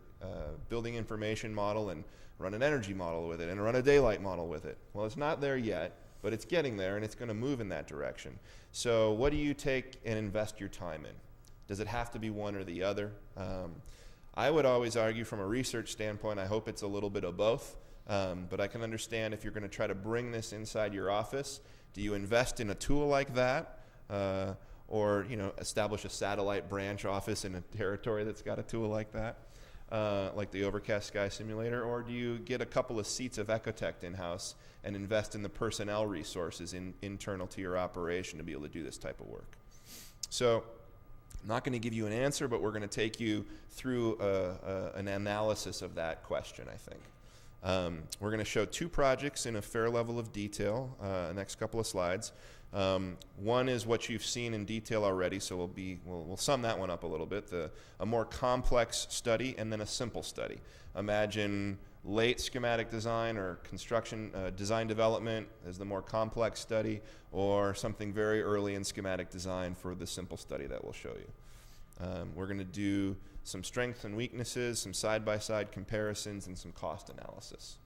building information model and run an energy model with it and run a daylight model with it. Well, it's not there yet, but it's getting there, and it's going to move in that direction. So what do you take and invest your time in? Does it have to be one or the other? I would always argue from a research standpoint, I hope it's a little bit of both. But I can understand if you're going to try to bring this inside your office, do you invest in a tool like that, or establish a satellite branch office in a territory that's got a tool like that, like the Overcast Sky Simulator, or do you get a couple of seats of Ecotect in-house and invest in the personnel resources internal to your operation to be able to do this type of work? So I'm not going to give you an answer, but we're going to take you through an analysis of that question, I think. We're going to show two projects in a fair level of detail, next couple of slides. One is what you've seen in detail already, so we'll sum that one up a little bit. A more complex study and then a simple study. Imagine late schematic design or construction design development as the more complex study, or something very early in schematic design for the simple study that we'll show you. We're going to do some strengths and weaknesses, some side-by-side comparisons, and some cost analysis.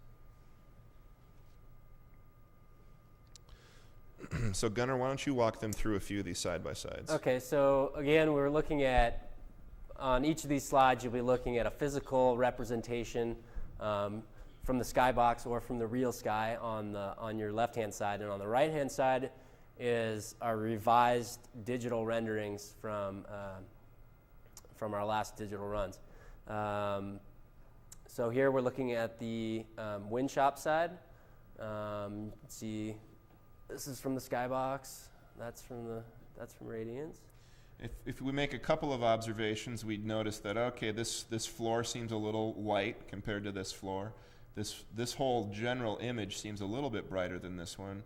So Gunnar, why don't you walk them through a few of these side-by-sides? Okay, so again, we're looking at, on each of these slides, you'll be looking at a physical representation from the skybox or from the real sky on your left-hand side, and on the right-hand side is our revised digital renderings from our last digital runs. So here we're looking at the wind shop side. You can see this is from the skybox. That's from Radiance. If we make a couple of observations, we'd notice that, okay, this floor seems a little light compared to this floor. This whole general image seems a little bit brighter than this one.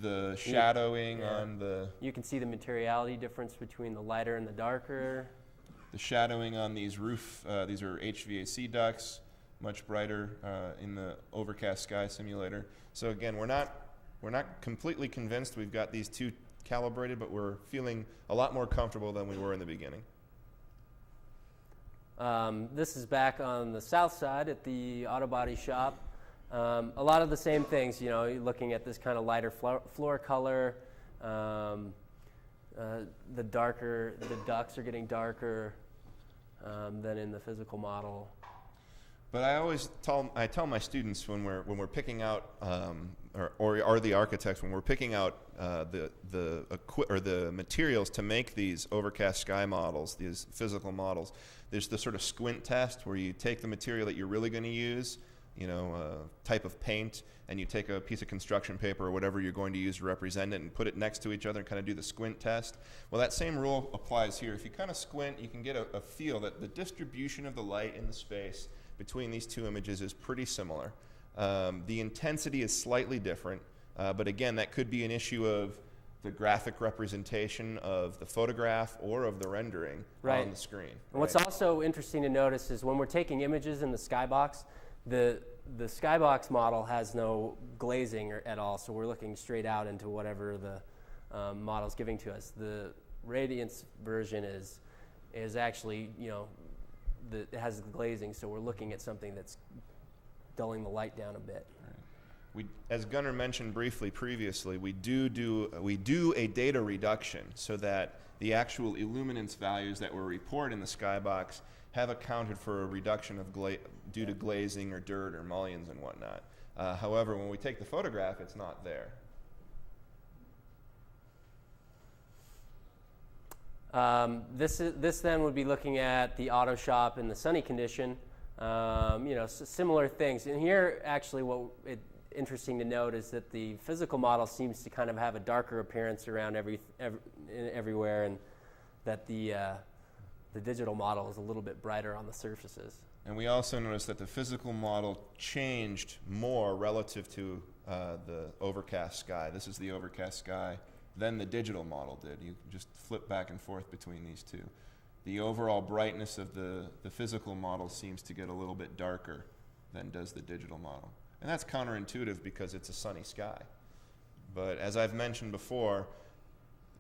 The shadowing on the... You can see the materiality difference between the lighter and the darker. The shadowing on these roof, these are HVAC ducts, much brighter in the Overcast Sky Simulator. So again, we're not completely convinced we've got these two calibrated, but we're feeling a lot more comfortable than we were in the beginning. This is back on the south side at the auto body shop. A lot of the same things, you know, you're looking at this kind of lighter floor color. The ducts are getting darker than in the physical model. But I tell my students when we're picking out, or the architects, when we're picking out the materials to make these Overcast Sky models, these physical models, there's the sort of squint test where you take the material that you're really going to use, you know, a type of paint, and you take a piece of construction paper or whatever you're going to use to represent it and put it next to each other and kind of do the squint test. Well, that same rule applies here. If you kind of squint, you can get a feel that the distribution of the light in the space between these two images is pretty similar. The intensity is slightly different, but again, that could be an issue of the graphic representation of the photograph or of the rendering on the screen. And what's also interesting to notice is when we're taking images in the skybox, the skybox model has no glazing at all, so we're looking straight out into whatever the model's giving to us. The Radiance version is actually, you know, it has the glazing, so we're looking at something that's dulling the light down a bit. Right. As Gunnar mentioned briefly previously, we do a data reduction so that the actual illuminance values that were reported in the skybox have accounted for a reduction of due to glazing or dirt or mullions and whatnot. However, when we take the photograph, it's not there. This then would be looking at the auto shop in the sunny condition. You know, similar things. And here, actually, interesting to note is that the physical model seems to kind of have a darker appearance around everywhere, and that the digital model is a little bit brighter on the surfaces. And we also noticed that the physical model changed more relative to the Overcast Sky. This is the Overcast Sky than the digital model did. You just flip back and forth between these two. The overall brightness of the physical model seems to get a little bit darker than does the digital model. And that's counterintuitive because it's a sunny sky. But as I've mentioned before,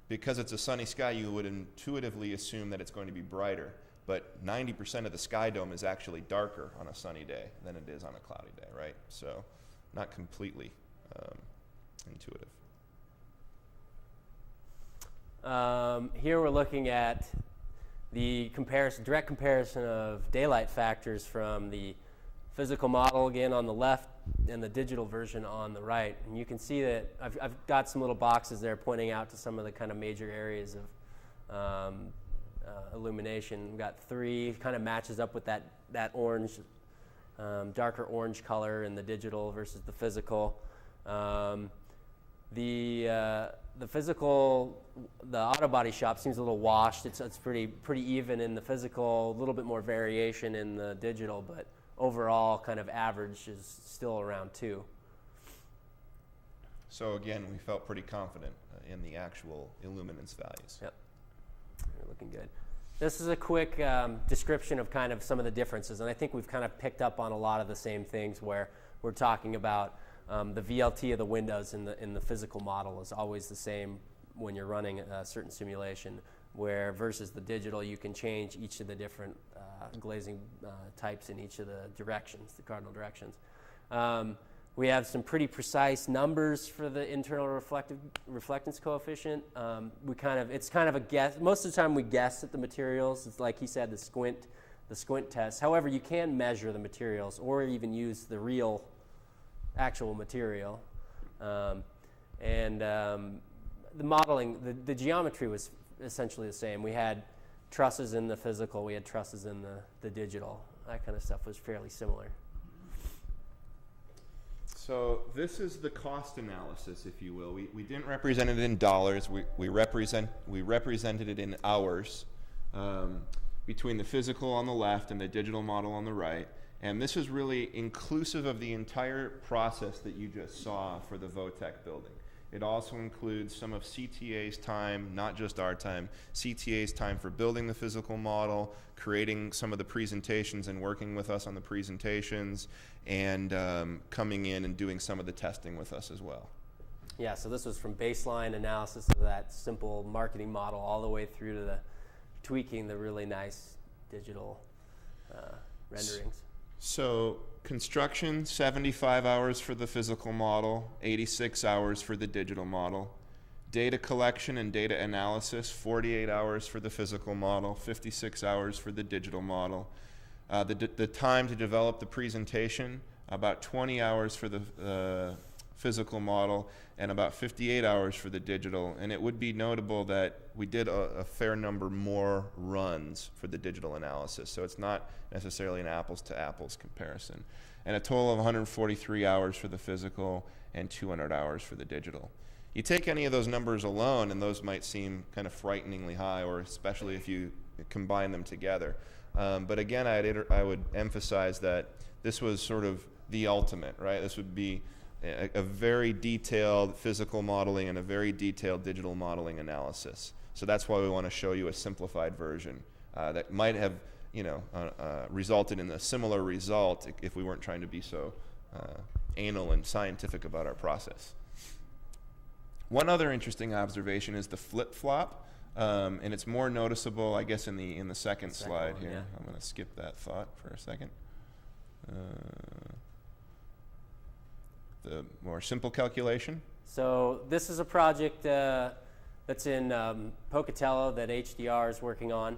because it's a sunny sky, you would intuitively assume that it's going to be brighter. But 90% of the sky dome is actually darker on a sunny day than it is on a cloudy day, right? So not completely intuitive. Here we're looking at the direct comparison of daylight factors from the physical model again on the left and the digital version on the right. And you can see that I've got some little boxes there pointing out to some of the kind of major areas of illumination. We've got 3, kind of matches up with that orange, darker orange color in the digital versus the physical. The physical, the auto body shop seems a little washed. It's pretty even in the physical, a little bit more variation in the digital, but overall kind of average is still around 2. So again, we felt pretty confident in the actual illuminance values. Yep, you're looking good. This is a quick description of kind of some of the differences, and I think we've kind of picked up on a lot of the same things where we're talking about the VLT of the windows in the physical model is always the same when you're running a certain simulation, where versus the digital you can change each of the different glazing types in each of the directions, the cardinal directions. We have some pretty precise numbers for the internal reflectance coefficient. It's kind of a guess. Most of the time we guess at the materials. It's like he said, the squint test. However, you can measure the materials or even use the real actual material. The modeling, the geometry was essentially the same. We had trusses in the physical, we had trusses in the digital. That kind of stuff was fairly similar. So this is the cost analysis, if you will. We didn't represent it in dollars. We represented it in hours between the physical on the left and the digital model on the right. And this is really inclusive of the entire process that you just saw for the VOTEC building. It also includes some of CTA's time, not just our time, CTA's time for building the physical model, creating some of the presentations and working with us on the presentations, and coming in and doing some of the testing with us as well. Yeah, so this was from baseline analysis of that simple marketing model all the way through to the tweaking the really nice digital renderings. So construction, 75 hours for the physical model, 86 hours for the digital model. Data collection and data analysis, 48 hours for the physical model, 56 hours for the digital model. The time to develop the presentation, about 20 hours for the physical model and about 58 hours for the digital. And it would be notable that we did a fair number more runs for the digital analysis. So it's not necessarily an apples to apples comparison. And a total of 143 hours for the physical and 200 hours for the digital. You take any of those numbers alone and those might seem kind of frighteningly high, or especially if you combine them together. But again, I would emphasize that this was sort of the ultimate, right? This would be a very detailed physical modeling and a very detailed digital modeling analysis. So that's why we want to show you a simplified version that might have, resulted in a similar result if we weren't trying to be so anal and scientific about our process. One other interesting observation is the flip-flop, and it's more noticeable, I guess, in the second slide one, here. yeah. I'm going to skip that thought for a second. The more simple calculation. So this is a project that's in Pocatello that HDR is working on.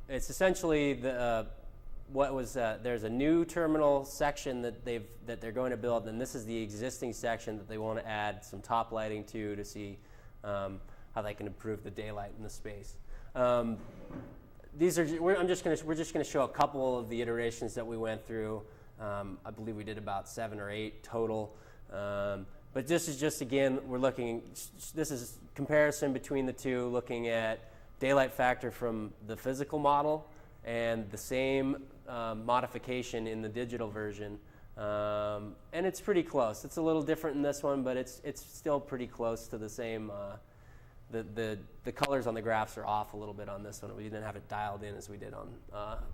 It's essentially there's a new terminal section that they're going to build, and this is the existing section that they want to add some top lighting to see how they can improve the daylight in the space. We're just going to show a couple of the iterations that we went through. I believe we did about 7 or 8 total. But this is just, again, this is comparison between the two, looking at daylight factor from the physical model and the same modification in the digital version. And it's pretty close. It's a little different in this one, but it's still pretty close to the same. The colors on the graphs are off a little bit on this one. We didn't have it dialed in as we did on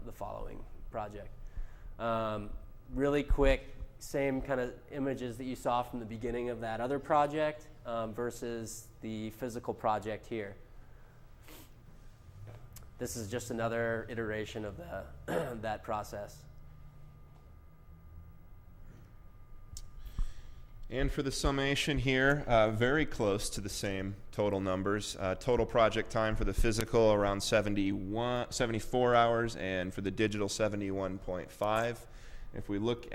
the following project. Really quick, same kind of images that you saw from the beginning of that other project versus the physical project here. This is just another iteration of that process. And for the summation here, very close to the same total numbers. Total project time for the physical around 74 hours, and for the digital 71.5. If we look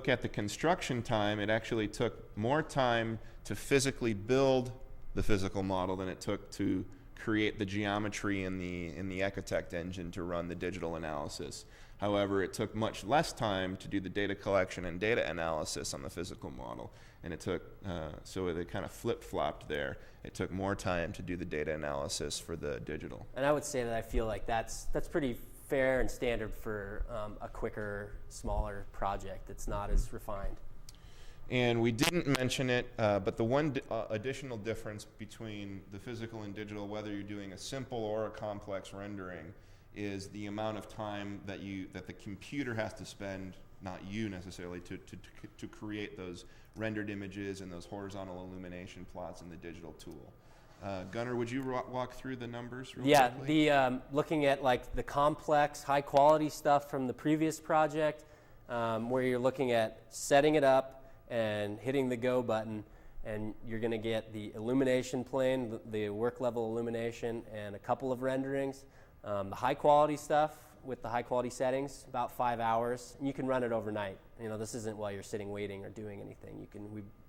at the construction time, it actually took more time to physically build the physical model than it took to create the geometry in the Ecotect engine to run the digital analysis. However, it took much less time to do the data collection and data analysis on the physical model, and it took so they kind of flip-flopped there. It took more time to do the data analysis for the digital. And I would say that I feel like that's pretty fair and standard for a quicker, smaller project that's not as refined. And we didn't mention it, but the one additional difference between the physical and digital, whether you're doing a simple or a complex rendering, is the amount of time that the computer has to spend, not you necessarily, to create those rendered images and those horizontal illumination plots in the digital tool. Gunnar, would you walk through the numbers real quickly? Yeah, looking at like the complex, high quality stuff from the previous project, where you're looking at setting it up and hitting the go button, and you're going to get the illumination plane, the work level illumination, and a couple of renderings. The high quality stuff with the high quality settings, about 5 hours. And you can run it overnight. You know, this isn't while you're sitting waiting or doing anything.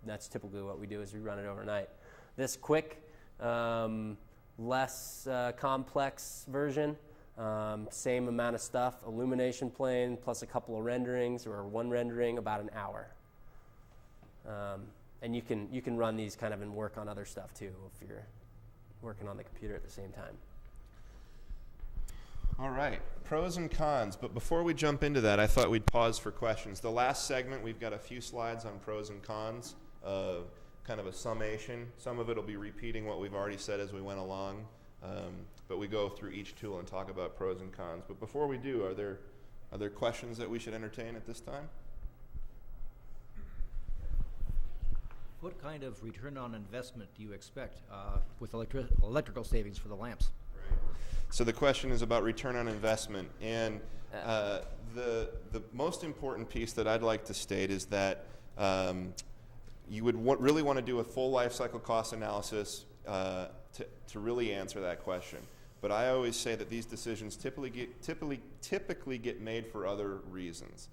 That's typically what we do, is we run it overnight. This quick, less complex version, same amount of stuff, illumination plane plus a couple of renderings, or one rendering, about an hour. And you can run these kind of and work on other stuff too if you're working on the computer at the same time. All right, pros and cons, but before we jump into that, I thought we'd pause for questions. The last segment, we've got a few slides on pros and cons, kind of a summation. Some of it will be repeating what we've already said as we went along, but we go through each tool and talk about pros and cons. But before we do, are there questions that we should entertain at this time? What kind of return on investment do you expect with electrical savings for the lamps? Right. So the question is about return on investment, and the most important piece that I'd like to state is that you would really want to do a full life cycle cost analysis to really answer that question. But I always say that these decisions typically get made for other reasons.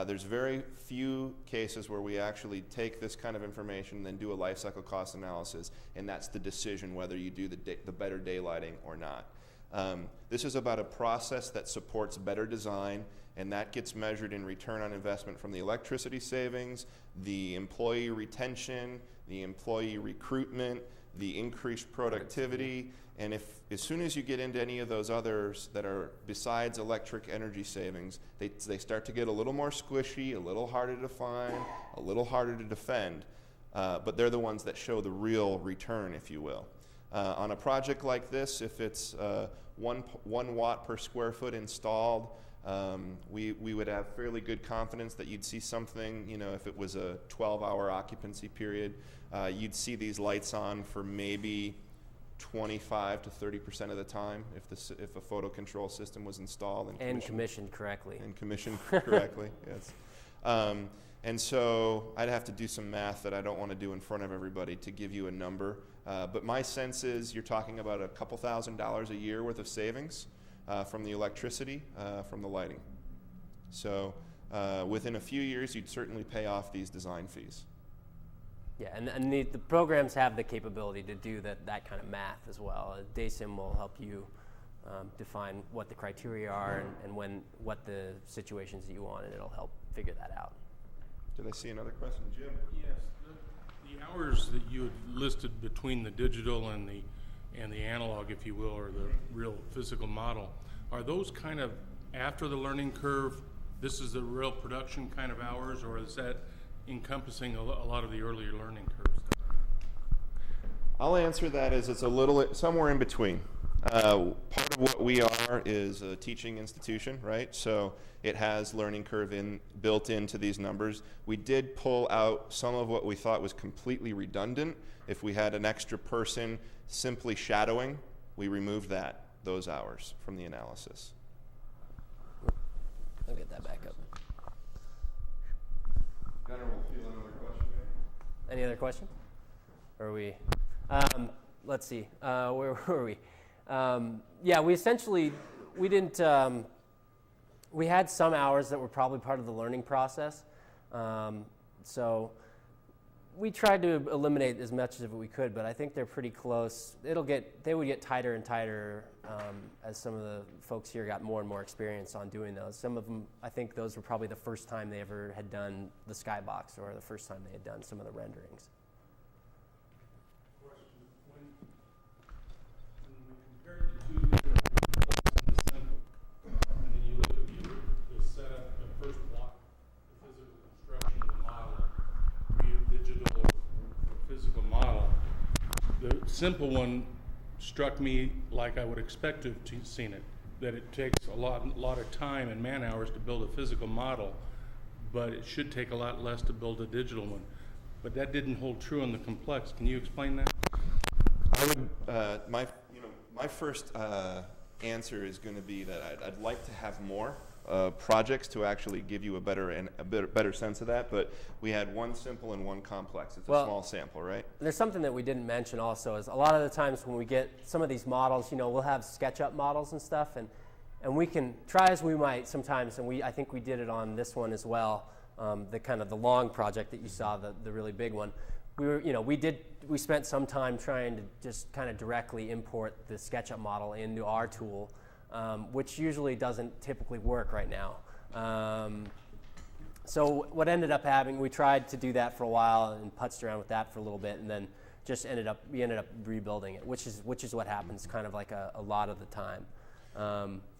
There's very few cases where we actually take this kind of information and then do a life cycle cost analysis, and that's the decision whether you do the better daylighting or not. This is about a process that supports better design, and that gets measured in return on investment from the electricity savings, the employee retention, the employee recruitment, the increased productivity, and as soon as you get into any of those others that are besides electric energy savings, they start to get a little more squishy, a little harder to find, a little harder to defend, but they're the ones that show the real return, if you will. On a project like this, if it's 1 watt per square foot installed, we would have fairly good confidence that you'd see something, if it was a 12-hour occupancy period, you'd see these lights on for maybe 25 to 30% of the time if a photo control system was installed and commissioned correctly. And commissioned correctly, yes. And so I'd have to do some math that I don't want to do in front of everybody to give you a number. But my sense is you're talking about a couple $1,000s a year worth of savings from the electricity, from the lighting. So within a few years, you'd certainly pay off these design fees. Yeah, and the programs have the capability to do that kind of math as well. DaySim will help you define what the criteria are and what the situations that you want, and it'll help figure that out. Did I see another question, Jim? Yes, the hours that you had listed between the digital and the analog, if you will, or the real physical model, are those kind of after the learning curve? This is the real production kind of hours, or is that encompassing a lot of the earlier learning curve stuff? I'll answer that as it's a little somewhere in between. Part of what we are is a teaching institution, right? So it has learning curve built into these numbers. We did pull out some of what we thought was completely redundant. If we had an extra person simply shadowing, we removed those hours from the analysis. I'll get that back up. Gunnar will field another question. Any other questions? Or are we? Let's see. Where were we? Yeah, we didn't. We had some hours that were probably part of the learning process. So we tried to eliminate as much of it we could, but I think they're pretty close. They would get tighter and tighter as some of the folks here got more and more experience on doing those. Some of them, I think those were probably the first time they ever had done the skybox, or the first time they had done some of the renderings. Question: when we compared the two different in the simple and simple one struck me like I would expect to have seen it, that it takes a lot of time and man hours to build a physical model, but it should take a lot less to build a digital one. But that didn't hold true on the complex. Can you explain that? I would, my first answer is going to be that I'd like to have more projects to actually give you a better sense of that, but we had one simple and one complex. It's a small sample, right? There's something that we didn't mention also is a lot of the times when we get some of these models, we'll have SketchUp models and stuff, and we can try as we might sometimes, and I think we did it on this one as well, the long project that you saw, the really big one. We spent some time trying to just kind of directly import the SketchUp model into our tool, which usually doesn't typically work right now. So what ended up happening, we tried to do that for a while and putzed around with that for a little bit, and then we ended up rebuilding it, which is what happens kind of like a lot of the time.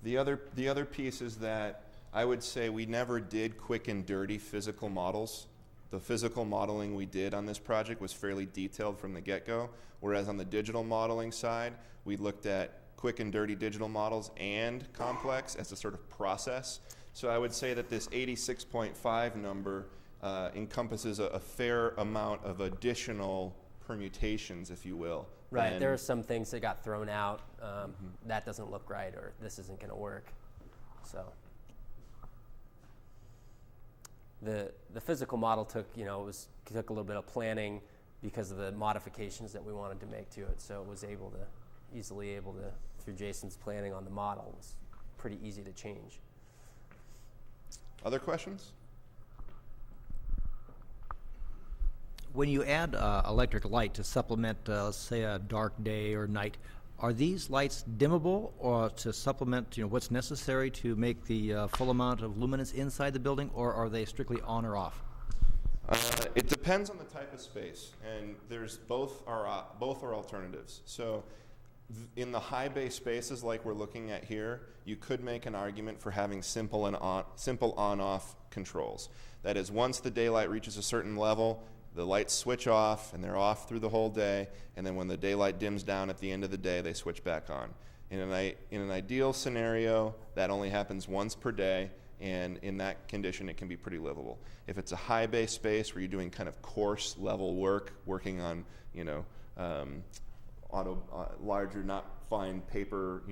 The other piece is that I would say we never did quick and dirty physical models. The physical modeling we did on this project was fairly detailed from the get-go, whereas on the digital modeling side, we looked at quick and dirty digital models and complex as a sort of process. So I would say that this 86.5 number encompasses a fair amount of additional permutations, if you will. Right, there are some things that got thrown out. That doesn't look right, or this isn't going to work. So the physical model took a little bit of planning because of the modifications that we wanted to make to it. So it was easily able to, through Jason's planning on the model, was pretty easy to change. Other questions? When you add electric light to supplement, let's say, a dark day or night, are these lights dimmable or to supplement what's necessary to make the full amount of luminance inside the building, or are they strictly on or off? It depends on the type of space, and there's both are alternatives. So in the high bay spaces like we're looking at here, you could make an argument for having simple on-off controls. That is, once the daylight reaches a certain level, the lights switch off, and they're off through the whole day, and then when the daylight dims down at the end of the day, they switch back on. In an ideal scenario, that only happens once per day, and in that condition, it can be pretty livable. If it's a high bay space where you're doing kind of coarse level work, working on larger, not fine paper,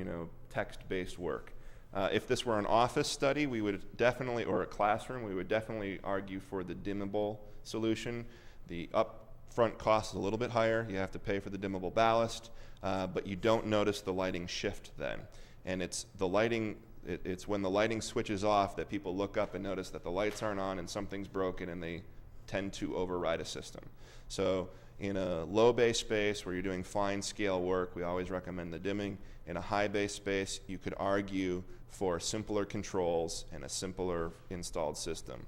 text-based work. If this were an office study, we would definitely, or a classroom, we would definitely argue for the dimmable solution. The upfront cost is a little bit higher. You have to pay for the dimmable ballast, but you don't notice the lighting shift then. And it's when the lighting switches off that people look up and notice that the lights aren't on and something's broken, and they tend to override a system. So in a low bay space where you're doing fine scale work, we always recommend the dimming. In a high bay space, you could argue for simpler controls and a simpler installed system,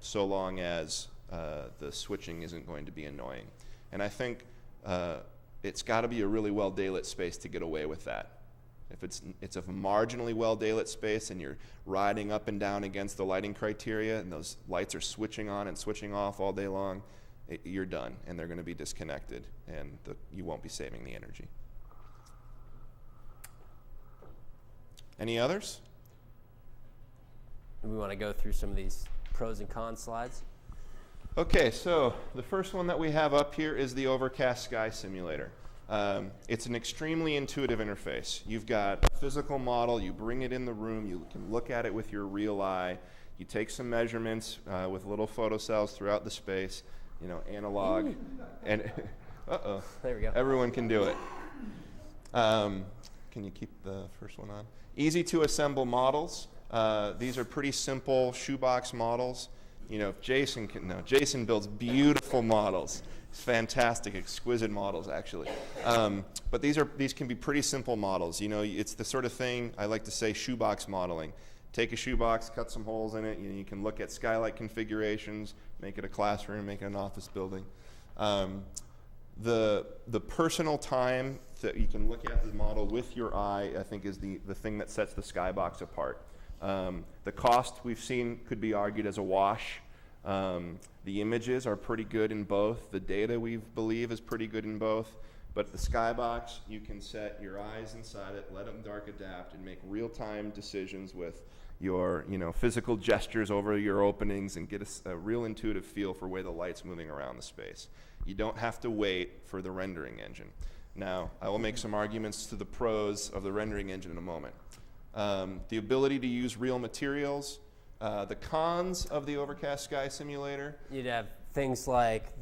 so long as the switching isn't going to be annoying. And I think it's got to be a really well daylit space to get away with that. If it's a marginally well daylit space and you're riding up and down against the lighting criteria and those lights are switching on and switching off all day long, you're done, and they're going to be disconnected, and you won't be saving the energy. Any others? We want to go through some of these pros and cons slides. Okay, so the first one that we have up here is the Overcast Sky Simulator. It's an extremely intuitive interface. You've got a physical model, you bring it in the room, you can look at it with your real eye, you take some measurements with little photocells throughout the space, analog, and there we go. Everyone can do it. Can you keep the first one on? Easy to assemble models. These are pretty simple shoebox models. Jason builds beautiful models. It's fantastic, exquisite models, actually. But these can be pretty simple models. It's the sort of thing I like to say shoebox modeling. Take a shoebox, cut some holes in it. You can look at skylight configurations, make it a classroom, make it an office building. The personal time that you can look at the model with your eye, I think, is the thing that sets the Skybox apart. The cost we've seen could be argued as a wash. The images are pretty good in both. The data we believe is pretty good in both. But the Skybox, you can set your eyes inside it, let them dark adapt, and make real-time decisions with your physical gestures over your openings and get a real intuitive feel for where the light's moving around the space. You don't have to wait for the rendering engine. Now, I will make some arguments to the pros of the rendering engine in a moment. The ability to use real materials, the cons of the Overcast Sky Simulator. You'd have things like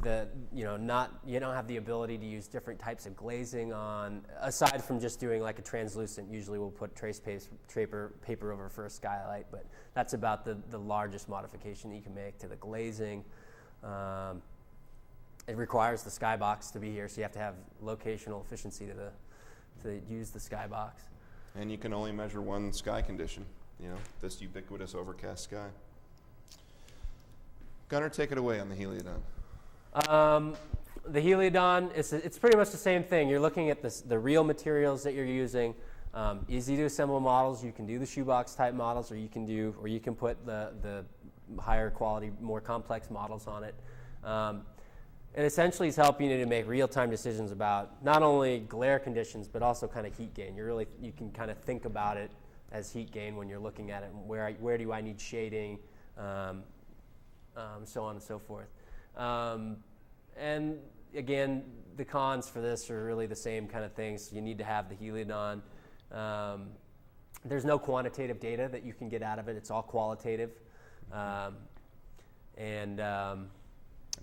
you don't have the ability to use different types of glazing on, aside from just doing like a translucent. Usually we'll put trace paper over for a skylight, but that's about the largest modification that you can make to the glazing. It requires the skybox to be here, so you have to have locational efficiency to use the skybox. And you can only measure one sky condition, this ubiquitous overcast sky. Gunnar, take it away on the Heliodon. The Heliodon, it's pretty much the same thing. You're looking at the real materials that you're using. Easy to assemble models. You can do the shoebox type models, or you can put the higher quality, more complex models on it. It essentially is helping you to make real-time decisions about not only glare conditions, but also kind of heat gain. You can kind of think about it as heat gain when you're looking at it. Where do I need shading? So on and so forth. And again, the cons for this are really the same kind of things. You need to have the Heliodon. There's no quantitative data that you can get out of it. It's all qualitative. That's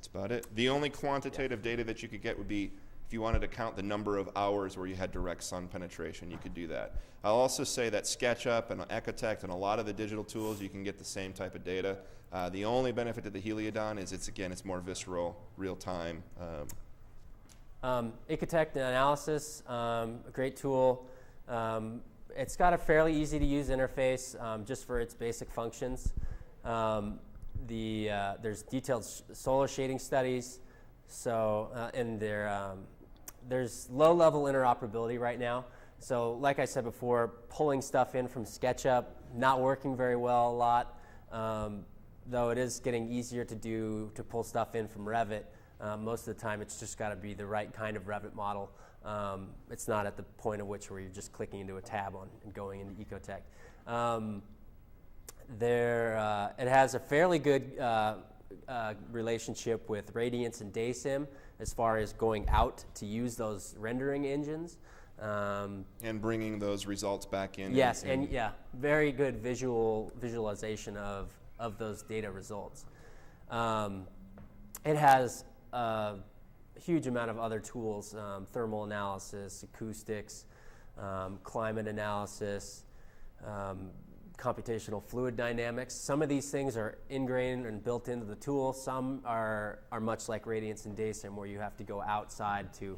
about it. The only quantitative data that you could get would be if you wanted to count the number of hours where you had direct sun penetration, you could do that. I'll also say that SketchUp and Ecotect and a lot of the digital tools, you can get the same type of data. The only benefit to the Heliodon is it's more visceral, real time. Ecotect analysis, a great tool. It's got a fairly easy to use interface just for its basic functions. There's detailed solar shading studies, and there's low-level interoperability right now. So like I said before, pulling stuff in from SketchUp, not working very well a lot, though it is getting easier to pull stuff in from Revit. Most of the time it's just got to be the right kind of Revit model. It's not at the point at which where you're just clicking into a tab and going into Ecotect. It has a fairly good relationship with Radiance and DaySim as far as going out to use those rendering engines. And bringing those results back in. Yes, very good visualization of those data results. It has a huge amount of other tools, thermal analysis, acoustics, climate analysis, computational fluid dynamics. Some of these things are ingrained and built into the tool. Some are much like Radiance and DaySim, where you have to go outside to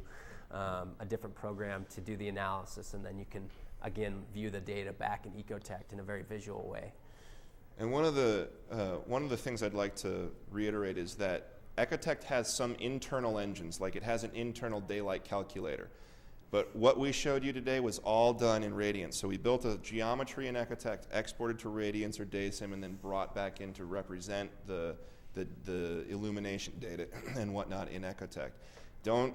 a different program to do the analysis, and then you can, again, view the data back in Ecotect in a very visual way. And one of the things I'd like to reiterate is that Ecotect has some internal engines, like it has an internal daylight calculator. But what we showed you today was all done in Radiance. So we built a geometry in Ecotect, exported to Radiance or DaySim, and then brought back in to represent the illumination data and whatnot in Ecotect. Don't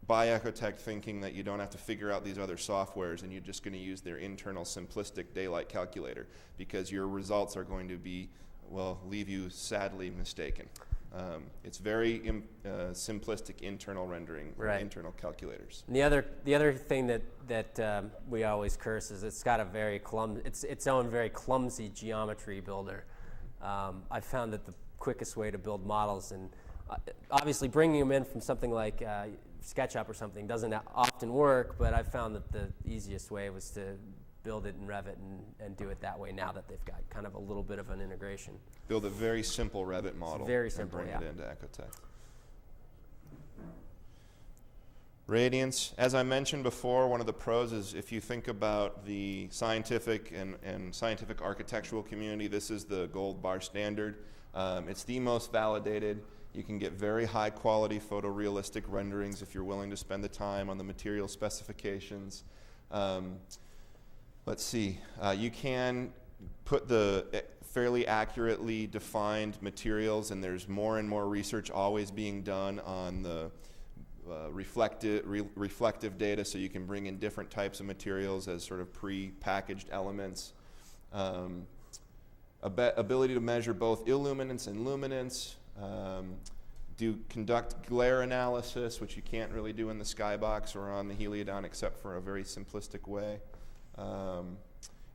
buy Ecotect thinking that you don't have to figure out these other softwares and you're just going to use their internal simplistic daylight calculator, because your results are going to be, leave you sadly mistaken. It's very simplistic internal rendering, right. Internal calculators. And the other thing that we always curse is it's got a very its own very clumsy geometry builder. I found that the quickest way to build models, and obviously bringing them in from something like SketchUp or something doesn't often work, but I found that the easiest way was to build it in Revit and do it that way now that they've got kind of a little bit of an integration. Build a very simple Revit model very simple, and bring it into Ecotect. Radiance, as I mentioned before, one of the pros is if you think about the scientific and scientific architectural community, this is the gold bar standard. It's the most validated. You can get very high quality photorealistic renderings if you're willing to spend the time on the material specifications. Let's see, you can put the fairly accurately defined materials, and there's more and more research always being done on reflective data, so you can bring in different types of materials as sort of pre-packaged elements. Ability to measure both illuminance and luminance. Conduct glare analysis, which you can't really do in the skybox or on the Heliodon except for a very simplistic way.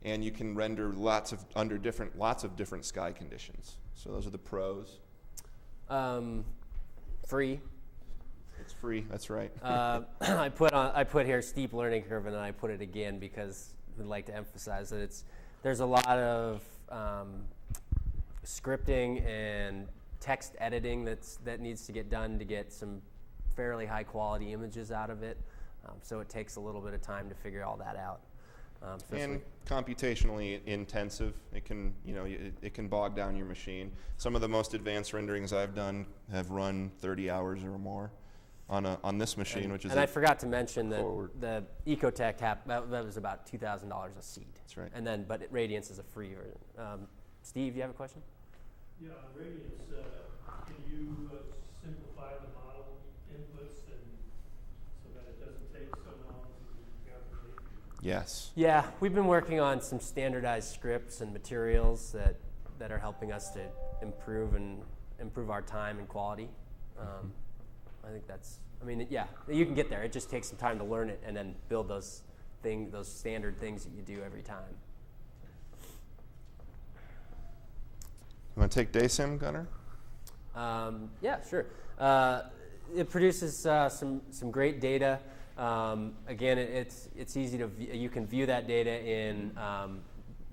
And you can render lots of different sky conditions. So those are the pros. Free. It's free. That's right. I put here steep learning curve, and then I put it again because we'd like to emphasize that there's a lot of scripting and text editing that needs to get done to get some fairly high quality images out of it. So it takes a little bit of time to figure all that out. And computationally intensive. It can, it can bog down your machine. Some of the most advanced renderings I've done have run 30 hours or more on this machine, which is. And I forgot to mention that the Ecotech that was about $2,000 a seat. That's right. And then, but Radiance is a free version. Steve, you have a question? Yeah, on Radiance, can you simplify the model inputs so that it doesn't take so long to calculate? Yes. Yeah, we've been working on some standardized scripts and materials that are helping us to improve our time and quality. I think yeah, you can get there. It just takes some time to learn it and then build those standard things that you do every time. You want to take DaySim, Gunnar? Yeah, sure. It produces some great data. Again, it's easy to you can view that data in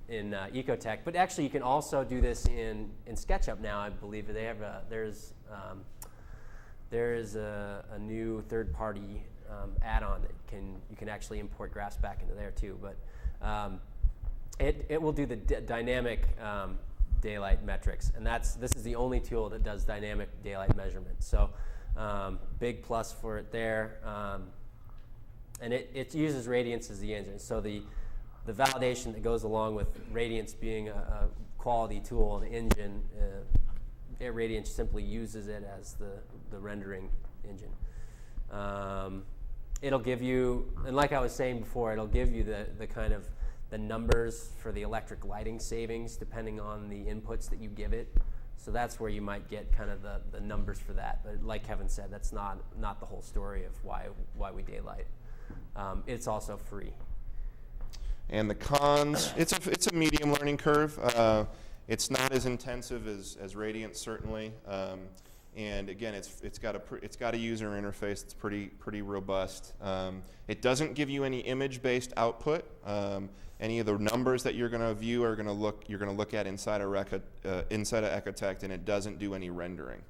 Ecotech, but actually you can also do this in SketchUp now. I believe they have there is a new third-party add-on that you can actually import graphs back into there too. But it will do the dynamic daylight metrics, and this is the only tool that does dynamic daylight measurement. So big plus for it there. And it uses Radiance as the engine. So the validation that goes along with Radiance being a quality tool and engine, Radiance simply uses it as the rendering engine. It'll give you, and like I was saying before, it'll give you the kind of the numbers for the electric lighting savings depending on the inputs that you give it. So that's where you might get kind of the numbers for that. But like Kevin said, that's not the whole story of why we daylight. It's also free. And the cons, it's a medium learning curve. It's not as intensive as Radiance, certainly. And again, it's got a user interface that's pretty robust. It doesn't give you any image-based output. Any of the numbers that you're going to view you're going to look at inside of Ecotech, and it doesn't do any rendering.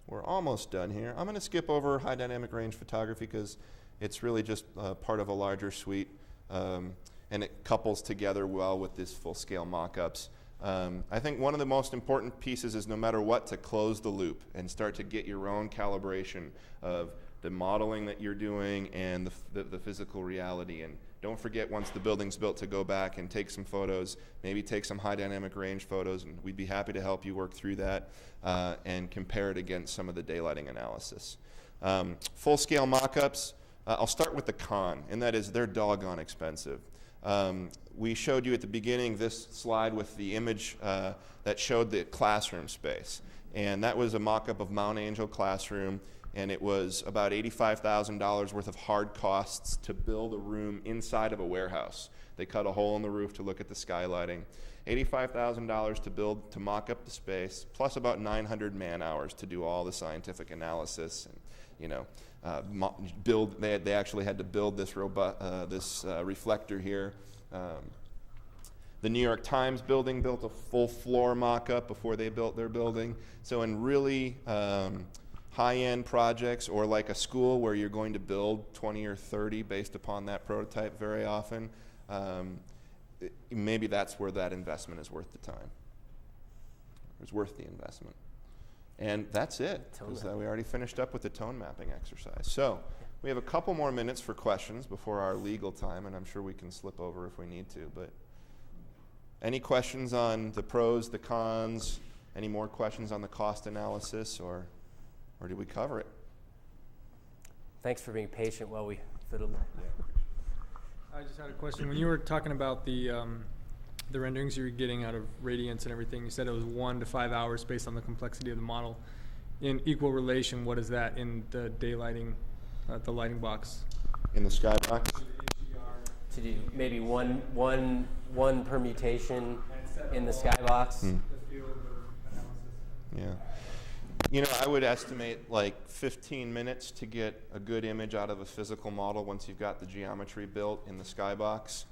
We're almost done here. I'm going to skip over high dynamic range photography because it's really just part of a larger suite, and it couples together well with this full-scale mock-ups. I think one of the most important pieces is, no matter what, to close the loop and start to get your own calibration of the modeling that you're doing and the physical reality. And don't forget, once the building's built, to go back and take some photos, maybe take some high dynamic range photos, and we'd be happy to help you work through that and compare it against some of the daylighting analysis. Full-scale mock-ups, I'll start with the con, and that is they're doggone expensive. We showed you at the beginning this slide with the image that showed the classroom space. And that was a mock-up of Mount Angel classroom, and it was about $85,000 worth of hard costs to build a room inside of a warehouse. They cut a hole in the roof to look at the skylighting. $85,000 to mock up the space, plus about 900 man-hours to do all the scientific analysis and, they actually had to build this reflector here. The New York Times building built a full floor mock-up before they built their building. So in really high-end projects, or like a school where you're going to build 20 or 30 based upon that prototype very often, maybe that's where that investment is worth the time. It's worth the investment. And that's it, because we already finished up with the tone mapping exercise. So we have a couple more minutes for questions before our legal time, and I'm sure we can slip over if we need to. But any questions on the pros, the cons? Any more questions on the cost analysis? Or or did we cover it? Thanks for being patient while we fiddled. I just had a question. When you were talking about the renderings you were getting out of radiance and everything, you said it was 1 to 5 hours based on the complexity of the model. In equal relation, what is that in the daylighting, the lighting box? In the skybox? To do maybe one permutation in the skybox. Hmm. Yeah. You know, I would estimate like 15 minutes to get a good image out of a physical model once you've got the geometry built in the skybox.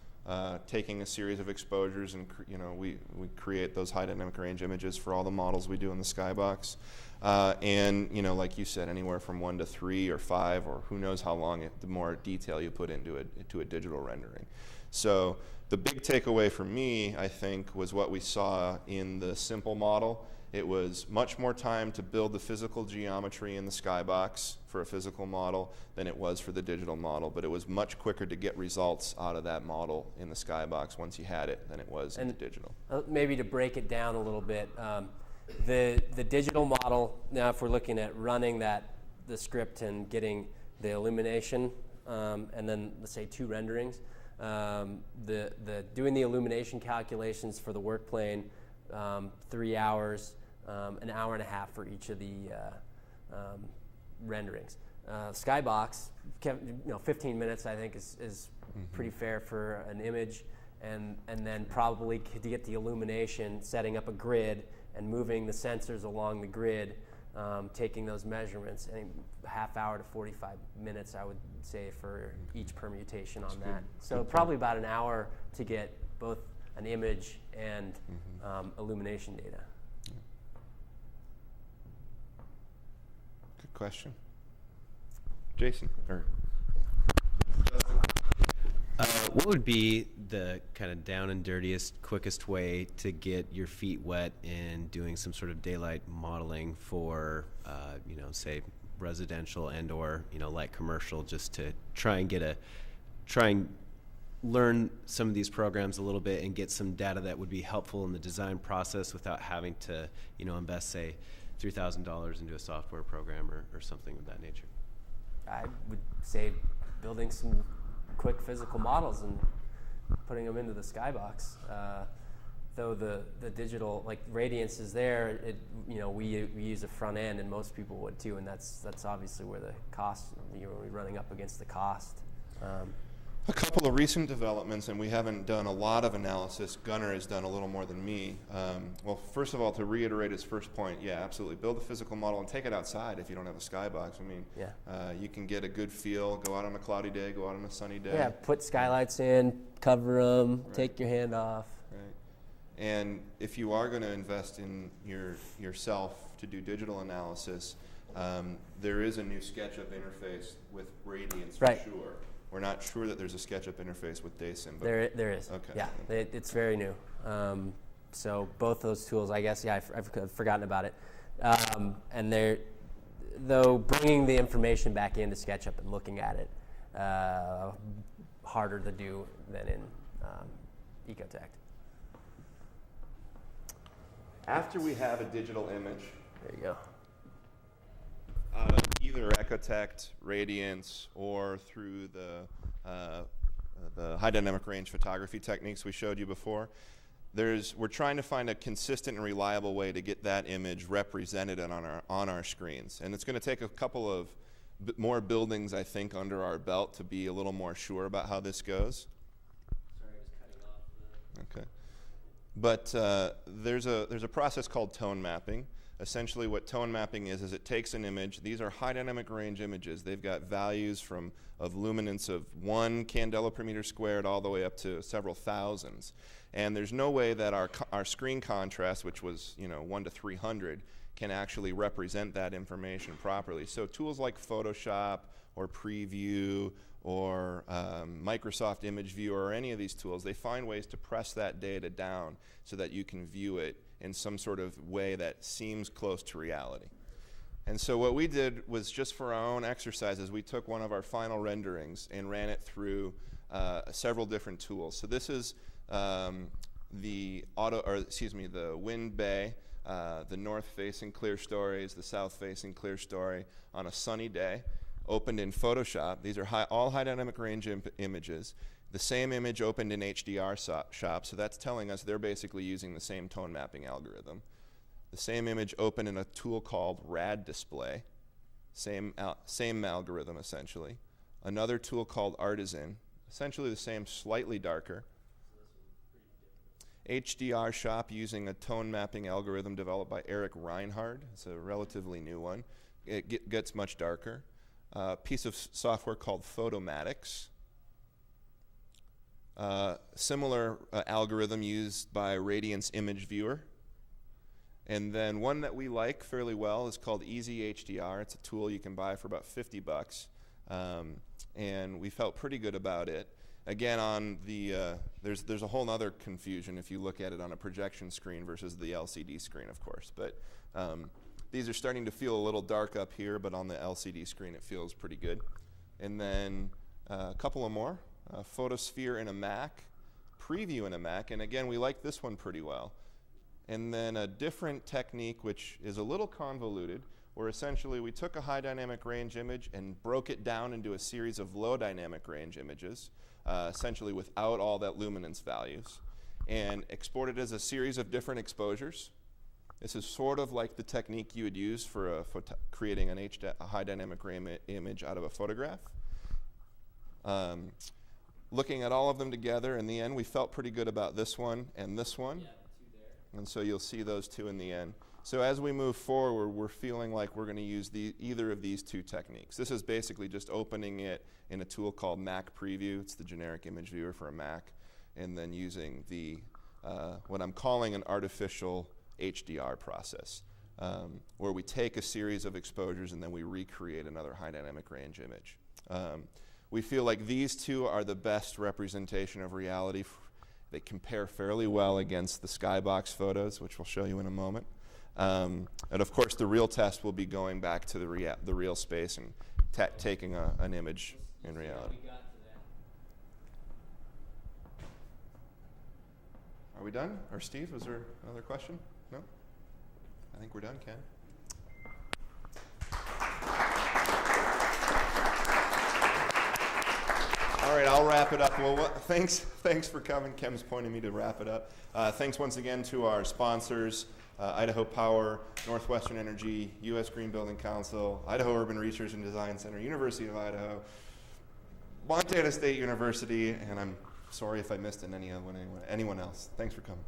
Taking a series of exposures, and you know, we create those high dynamic range images for all the models we do in the skybox. And you know, like you said, anywhere from 1 to 3 or 5, or who knows how long the more detail you put into a digital rendering. So the big takeaway for me, I think, was what we saw in the simple model. It was much more time to build the physical geometry in the skybox for a physical model than it was for the digital model, but it was much quicker to get results out of that model in the skybox once you had it than it was in the digital. Maybe to break it down a little bit, the digital model, now if we're looking at running the script and getting the illumination, and then let's say 2 renderings, doing the illumination calculations for the work plane, 3 hours, an hour and a half for each of the renderings. Skybox, 15 minutes I think is pretty fair for an image, and then probably to get the illumination, setting up a grid and moving the sensors along the grid, taking those measurements, and a half hour to 45 minutes I would say for each permutation on that. So probably about an hour to get both an image and illumination data. Good question. Jason, or what would be the kind of down and dirtiest, quickest way to get your feet wet in doing some sort of daylight modeling for, say residential and/or light commercial, just to try and learn some of these programs a little bit and get some data that would be helpful in the design process without having to, invest, say, $3,000 into a software program or something of that nature? I would say building some quick physical models and putting them into the skybox. Though the digital, like radiance is there, we use a front end, and most people would too, and that's obviously where the cost, we're running up against the cost. a couple of recent developments, and we haven't done a lot of analysis. Gunnar has done a little more than me. Well, first of all, to reiterate his first point, yeah, absolutely. Build a physical model and take it outside if you don't have a skybox. I mean, you can get a good feel, go out on a cloudy day, go out on a sunny day. Yeah, put skylights in, cover them, take your hand off. Right. And if you are going to invest in yourself to do digital analysis, there is a new SketchUp interface with Radiance for sure. We're not sure that there's a SketchUp interface with DaySim. But there is. Okay. Yeah, it's very new. So both those tools, I guess, yeah, I've forgotten about it. And they're, though, bringing the information back into SketchUp and looking at it, harder to do than in Ecotect. After we have a digital image, there you go. Either Ecotect, Radiance, or through the high dynamic range photography techniques we showed you before, we're trying to find a consistent and reliable way to get that image represented on our screens. And it's going to take a couple of more buildings, I think, under our belt to be a little more sure about how this goes. Sorry, just cutting off. Okay. But there's a process called tone mapping. Essentially what tone mapping is it takes an image. These are high dynamic range images. They've got values of luminance of 1 candela per meter squared all the way up to several thousands. And there's no way that our screen contrast, which was 1 to 300, can actually represent that information properly. So tools like Photoshop or Preview or Microsoft Image Viewer or any of these tools, they find ways to press that data down so that you can view it in some sort of way that seems close to reality. And so what we did was, just for our own exercises, we took one of our final renderings and ran it through several different tools. So this is the Wind Bay the north-facing clear stories, the south-facing clear story on a sunny day, opened in Photoshop. These are all high dynamic range images. The same image opened in HDR shop, so that's telling us they're basically using the same tone mapping algorithm. The same image opened in a tool called RAD Display, same algorithm essentially. Another tool called Artisan, essentially the same, slightly darker. HDR shop using a tone mapping algorithm developed by Eric Reinhard. It's a relatively new one. It gets much darker. Piece of software called Photomatics. Similar algorithm used by Radiance Image Viewer. And then one that we like fairly well is called Easy HDR. It's a tool you can buy for about $50. And we felt pretty good about it. Again, on the there's a whole other confusion if you look at it on a projection screen versus the LCD screen, of course. But these are starting to feel a little dark up here, but on the LCD screen it feels pretty good. And then a couple of more. Photosphere in a Mac, Preview in a Mac, and again, we like this one pretty well. And then a different technique, which is a little convoluted, where essentially we took a high dynamic range image and broke it down into a series of low dynamic range images, essentially without all that luminance values, and exported as a series of different exposures. This is sort of like the technique you would use for creating a high dynamic range image out of a photograph. Looking at all of them together, in the end, we felt pretty good about this one and this one. Yeah, the two there. And so you'll see those two in the end. So as we move forward, we're feeling like we're going to use either of these two techniques. This is basically just opening it in a tool called Mac Preview. It's the generic image viewer for a Mac. And then using the what I'm calling an artificial HDR process, where we take a series of exposures and then we recreate another high dynamic range image. We feel like these two are the best representation of reality. They compare fairly well against the skybox photos, which we'll show you in a moment. And of course, the real test will be going back to the real space and taking an image in reality. Are we done? Or Steve, was there another question? No? I think we're done, Ken. All right, I'll wrap it up. Well, thanks for coming. Kim's pointing me to wrap it up. Thanks once again to our sponsors, Idaho Power, Northwestern Energy, U.S. Green Building Council, Idaho Urban Research and Design Center, University of Idaho, Montana State University, and I'm sorry if I missed anyone else. Thanks for coming.